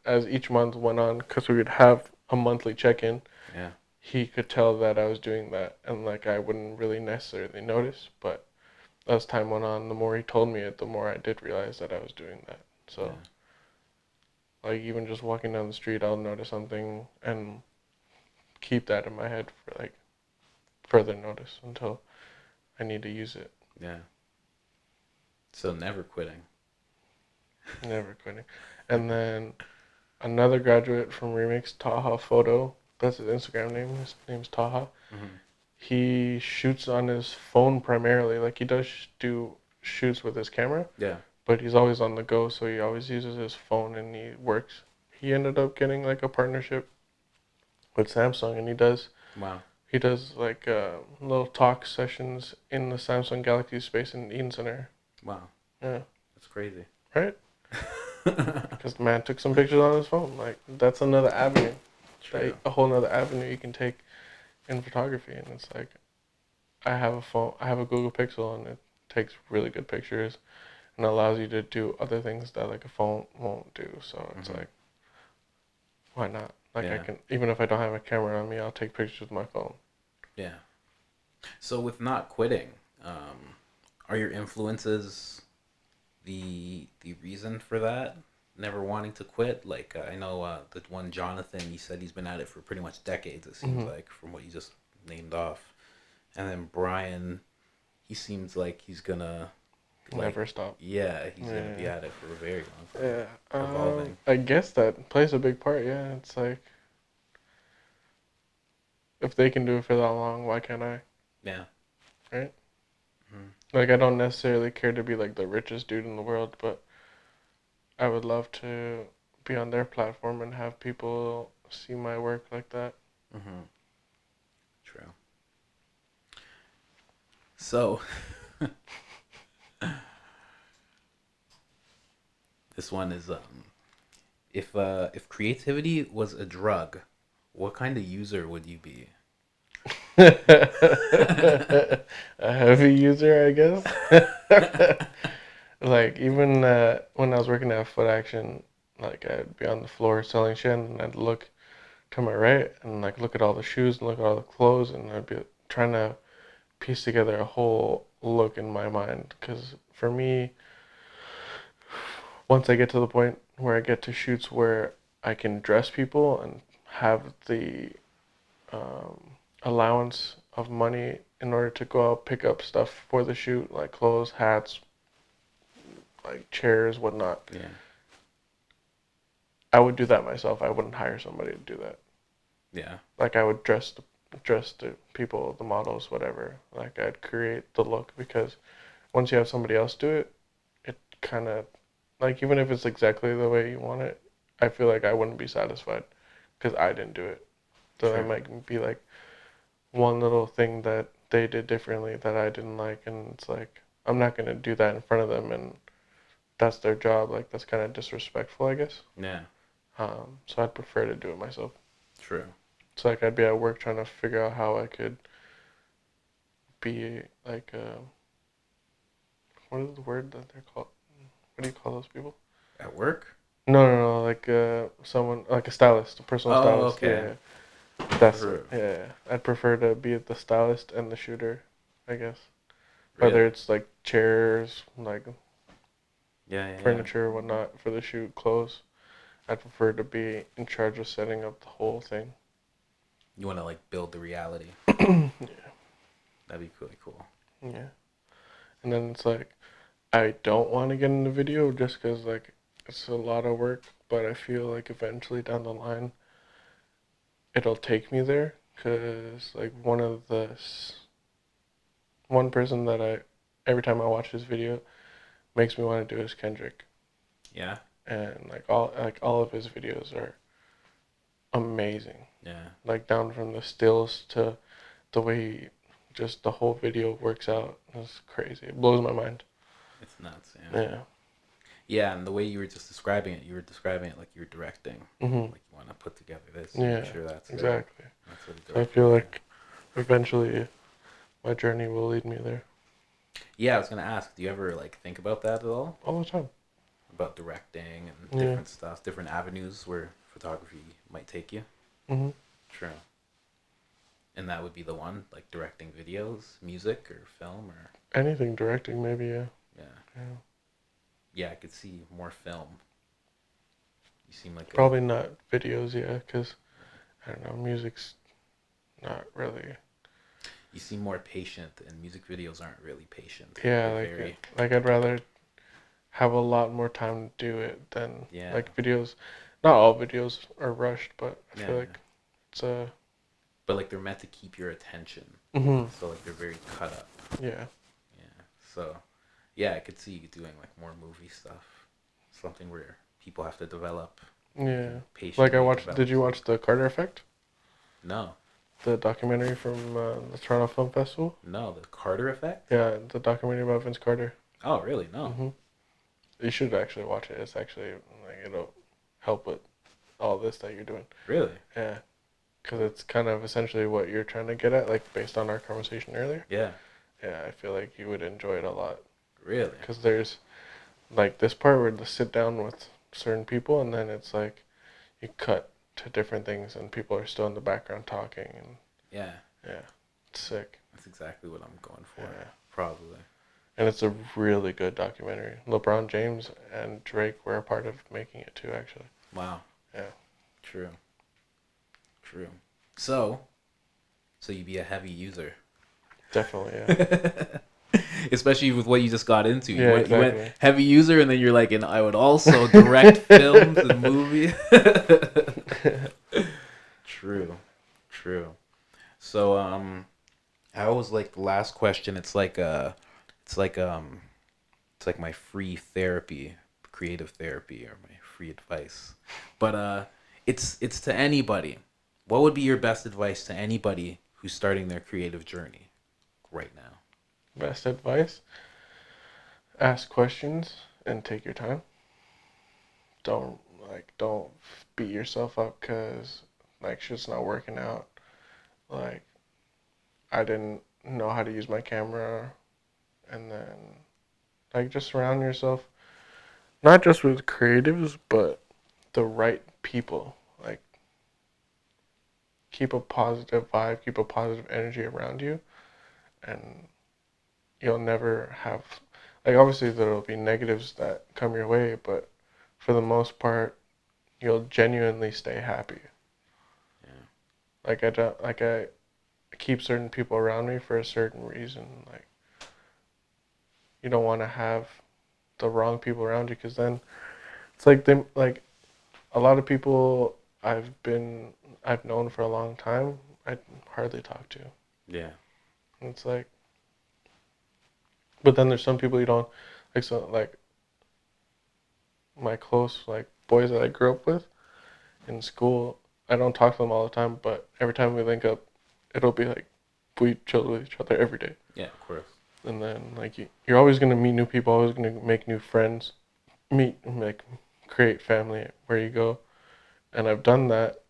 as each month went on, because we would have a monthly check-in, Yeah. he could tell that I was doing that, and like I wouldn't really necessarily notice, but as time went on, the more he told me it, the more I did realize that I was doing that. So, Yeah. like, even just walking down the street, I'll notice something and keep that in my head for like further notice until I need to use it. Yeah. So never quitting. Never quitting. And then another graduate from Remix, Taha Photo, that's his Instagram name. His name's Taha. Mm-hmm. He shoots on his phone primarily. Like, he does do shoots with his camera, Yeah. but he's always on the go, so he always uses his phone and he works. He ended up getting like a partnership with Samsung, and Wow. he does like little talk sessions in the Samsung Galaxy space in Eden Center. Wow. Yeah, That's crazy. right. Because the man took some pictures on his phone. Like, that's another avenue, True. a whole other avenue you can take in photography. And it's like, I have a phone, I have a Google Pixel, and it takes really good pictures and allows you to do other things that like a phone won't do. So it's Mm-hmm. like, why not? Like, I Yeah. can, even if I don't have a camera on me, I'll take pictures with my phone. Yeah. So with not quitting, are your influences the reason for that? Never wanting to quit? Like I know the one Jonathan, he said he's been at it for pretty much decades. It seems Hmm. like from what you just named off, and then Brian, he seems like he's gonna like Never stop. yeah, he's gonna be Yeah. at it for a very long time, Yeah. evolving. I guess that plays a big part. Yeah. It's like, if they can do it for that long, why can't I? Yeah. Right? Mm-hmm. Like, I don't necessarily care to be like the richest dude in the world, but I would love to be on their platform and have people see my work like that. Mm-hmm. True. So this one is if creativity was a drug, what kind of user would you be? A heavy user, I guess. Like, even when I was working at Foot Action, like, I'd be on the floor selling shit, and I'd look to my right and like look at all the shoes and look at all the clothes, and I'd be trying to piece together a whole look in my mind. Because for me, once I get to the point where I get to shoots where I can dress people and have the allowance of money in order to go out pick up stuff for the shoot, like clothes, hats, like chairs, whatnot, Yeah. I would do that myself. I wouldn't hire somebody to do that. Yeah. Like, I would dress the people, the models, whatever. Like, I'd create the look, because once you have somebody else do it, it kind of, like, even if it's exactly the way you want it, I feel like I wouldn't be satisfied because I didn't do it. So there True. might be like one little thing that they did differently that I didn't like, and it's like, I'm not gonna do that in front of them, and that's their job. Like, that's kind of disrespectful, I guess. Yeah. So I'd prefer to do it myself. True. So like, I'd be at work trying to figure out how I could be like, what is the word that they're called? What do you call those people? At work? No, no, no. Like, someone like a stylist, a personal Oh, stylist. okay. Yeah, that's it. True. Yeah, I'd prefer to be the stylist and the shooter, I guess. Whether Really? it's like chairs, like Yeah. furniture, whatnot for the shoot, clothes. I'd prefer to be in charge of setting up the whole thing. You want to like build the reality. Yeah. That'd be really cool. Yeah. And then it's like, I don't want to get into video just because, like, it's a lot of work, but I feel like eventually down the line, it'll take me there. Because, like, one person that every time I watch his video, makes me want to do is Kendrick. Yeah. And, all of his videos are amazing. Yeah. Like, down from the stills to the way just the whole video works out. It's crazy. It blows my mind. It's nuts. Yeah. Yeah. Yeah, and the way you were just describing it, like you were directing. Mm-hmm. Like you want to put together this. Yeah. Make sure that's exactly. That's what So I feel like eventually my journey will lead me there. Yeah, I was gonna ask. Do you ever like think about that at all? All the time. About directing and different stuff, different avenues where photography might take you. Mm-hmm. True. And that would be the one, like directing videos, music, or film, or Anything directing, maybe, yeah. yeah. Yeah, I could see more film. You seem like Probably not videos, yeah, because, I don't know, music's not really... You seem more patient, and music videos aren't really patient. Yeah, They're like I'd rather have a lot more time to do it than, Yeah. like, videos. Not all videos are rushed, but I feel like it's a... But, like, they're meant to keep your attention. Mm-hmm. So, like, they're very cut up. Yeah. Yeah. So, yeah, I could see you doing, like, more movie stuff. Something where people have to develop Yeah. patience. Like did you watch The Carter Effect? No. The documentary from the Toronto Film Festival? No, The Carter Effect? Yeah, the documentary about Vince Carter. Oh, really? No. Mm-hmm. You should actually watch it. It's actually, like, it'll help with all this that you're doing. Really? Yeah. Because it's kind of essentially what you're trying to get at, like, based on our conversation earlier. Yeah. Yeah, I feel like you would enjoy it a lot. Really? Because there's, like, this part where they sit down with certain people, and then it's like you cut to different things, and people are still in the background talking. And Yeah. it's sick. That's exactly what I'm going for. Yeah. Probably. And it's a really good documentary. LeBron James and Jerik were a part of making it too, actually. Wow. Yeah. True. So you'd be a heavy user. Definitely, yeah. Especially with what you just got into. Yeah, you exactly. went heavy user, and then you're like, and I would also direct films and movies. True. So, I always like the last question. It's like my free therapy, creative therapy, or my free advice. But it's to anybody. What would be your best advice to anybody who's starting their creative journey right now? Best advice? Ask questions and take your time. Don't beat yourself up because, like, shit's not working out. Like, I didn't know how to use my camera. And then, like, just surround yourself not just with creatives, but the right people. Like, keep a positive vibe, keep a positive energy around you, and you'll never have, like, obviously there'll be negatives that come your way, but for the most part, you'll genuinely stay happy. Yeah. I keep certain people around me for a certain reason. Like, you don't want to have the wrong people around you, because then it's like a lot of people I've known for a long time, I hardly talk to. Yeah. And it's like, but then there's some people you don't, like, so, like, my close, like, boys that I grew up with in school, I don't talk to them all the time, but every time we link up, it'll be like we chill with each other every day. Yeah, of course. And then, like, you're always going to meet new people, always going to make new friends, create family where you go. And I've done that.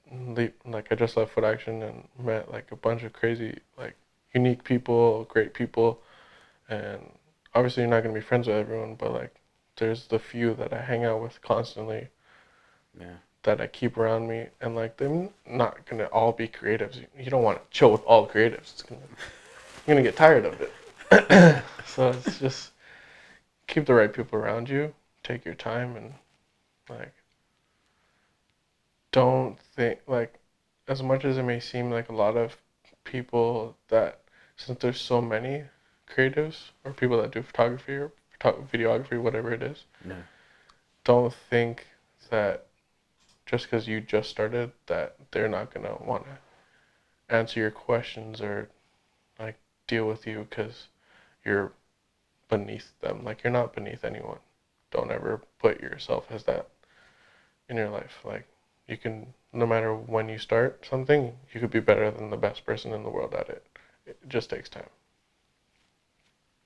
Like, I just left Foot Action and met, like, a bunch of crazy, like, unique people, great people. And obviously you're not going to be friends with everyone, but, like, there's the few that I hang out with constantly. Yeah. That I keep around me. And, like, they're not going to all be creatives. You don't want to chill with all creatives. You're going to get tired of it. So it's just keep the right people around you. Take your time and like don't think like as much as it may seem like a lot of people that since there's so many creatives or people that do photography or videography, whatever it is, Yeah. don't think that just because you just started that they're not gonna want to answer your questions or like deal with you because you're beneath them. Like you're not beneath anyone. Don't ever put yourself as that in your life. Like you can, no matter when you start something, you could be better than the best person in the world at it. It just takes time.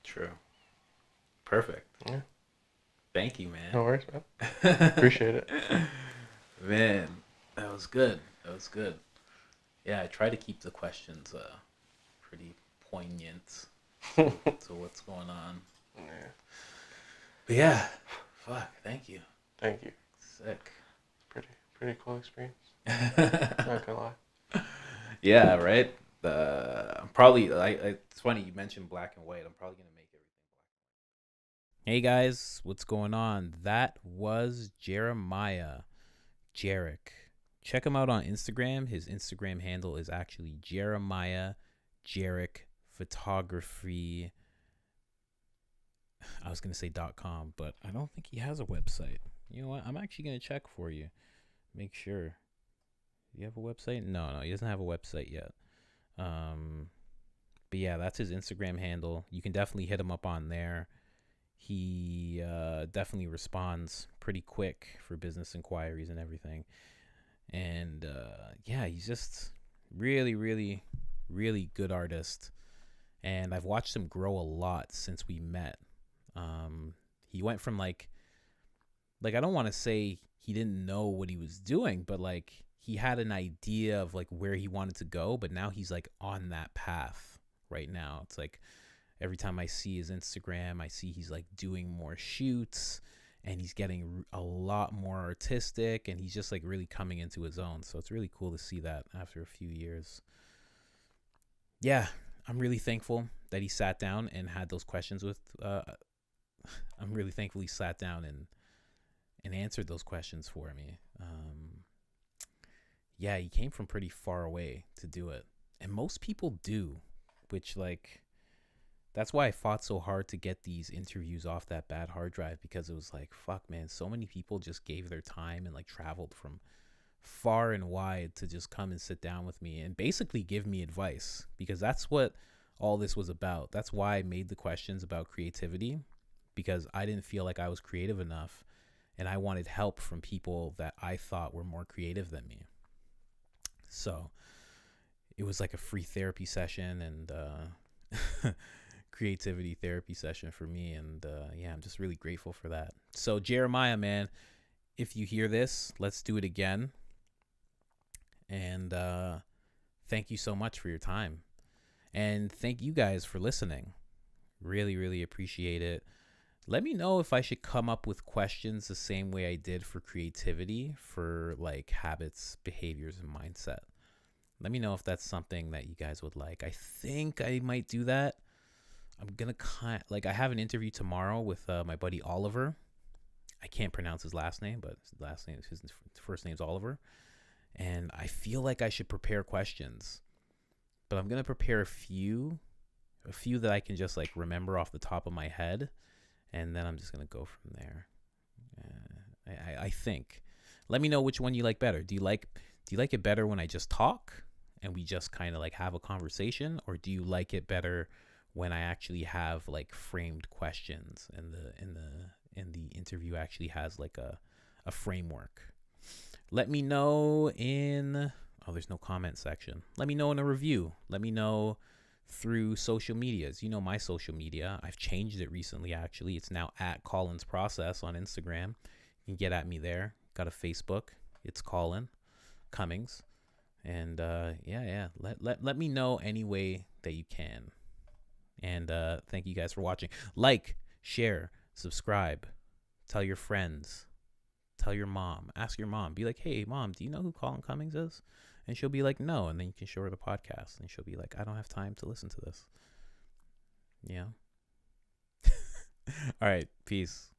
True. Perfect. Yeah. Thank you, man. No worries, man. Appreciate it. Man, that was good. That was good. Yeah, I try to keep the questions pretty poignant to what's going on. Yeah. But yeah, fuck, thank you. Thank you. Sick. Pretty cool experience. Not gonna lie. Yeah, right. Probably. It's funny you mentioned black and white. I'm probably gonna make everything black. Hey guys, what's going on? That was Jeremiah, Jerik. Check him out on Instagram. His Instagram handle is actually Jeremiah Jerik Photography. I was gonna say .com, but I don't think he has a website. You know what? I'm actually gonna check for you. Make sure. Do you have a website? No, he doesn't have a website yet. But yeah, that's his Instagram handle. You can definitely hit him up on there. He definitely responds pretty quick for business inquiries and everything. And yeah, he's just really, really, really good artist. And I've watched him grow a lot since we met. He went from like I don't want to say he didn't know what he was doing, but like he had an idea of like where he wanted to go, but now he's like on that path right now. It's like every time I see his Instagram, I see he's like doing more shoots and he's getting a lot more artistic and he's just like really coming into his own. So it's really cool to see that after a few years. Yeah, I'm really thankful that he sat down and had those questions with I'm really thankful he sat down and answered those questions for me. Yeah, he came from pretty far away to do it. And most people do, which like that's why I fought so hard to get these interviews off that bad hard drive, because it was like, fuck, man, so many people just gave their time and like traveled from far and wide to just come and sit down with me and basically give me advice, because that's what all this was about. That's why I made the questions about creativity, because I didn't feel like I was creative enough and I wanted help from people that I thought were more creative than me. So it was like a free therapy session and creativity therapy session for me. And yeah, I'm just really grateful for that. So Jeremiah, man, if you hear this, let's do it again. And thank you so much for your time. And thank you guys for listening. Really, really appreciate it. Let me know if I should come up with questions the same way I did for creativity, for like habits, behaviors, and mindset. Let me know if that's something that you guys would like. I think I might do that. I'm going to I have an interview tomorrow with my buddy Oliver. I can't pronounce his last name, but his first name's Oliver. And I feel like I should prepare questions, but I'm going to prepare a few that I can just like remember off the top of my head. And then I'm just going to go from there. I think. Let me know which one you like better. Do you like it better when I just talk and we just kind of like have a conversation, or do you like it better when I actually have like framed questions and the interview actually has like a framework? Let me know in there's no comment section. Let me know in a review. Let me know through social medias. You know my social media. I've changed it recently, actually. It's now at Colin's Process on Instagram. You can get at me there. Got a Facebook. It's Colin Cummings. And yeah. Let me know any way that you can. And thank you guys for watching. Like, share, subscribe, tell your friends, tell your mom, ask your mom. Be like, hey, mom, do you know who Colin Cummings is? And she'll be like, no. And then you can show her the podcast. And she'll be like, I don't have time to listen to this. Yeah. All right. Peace.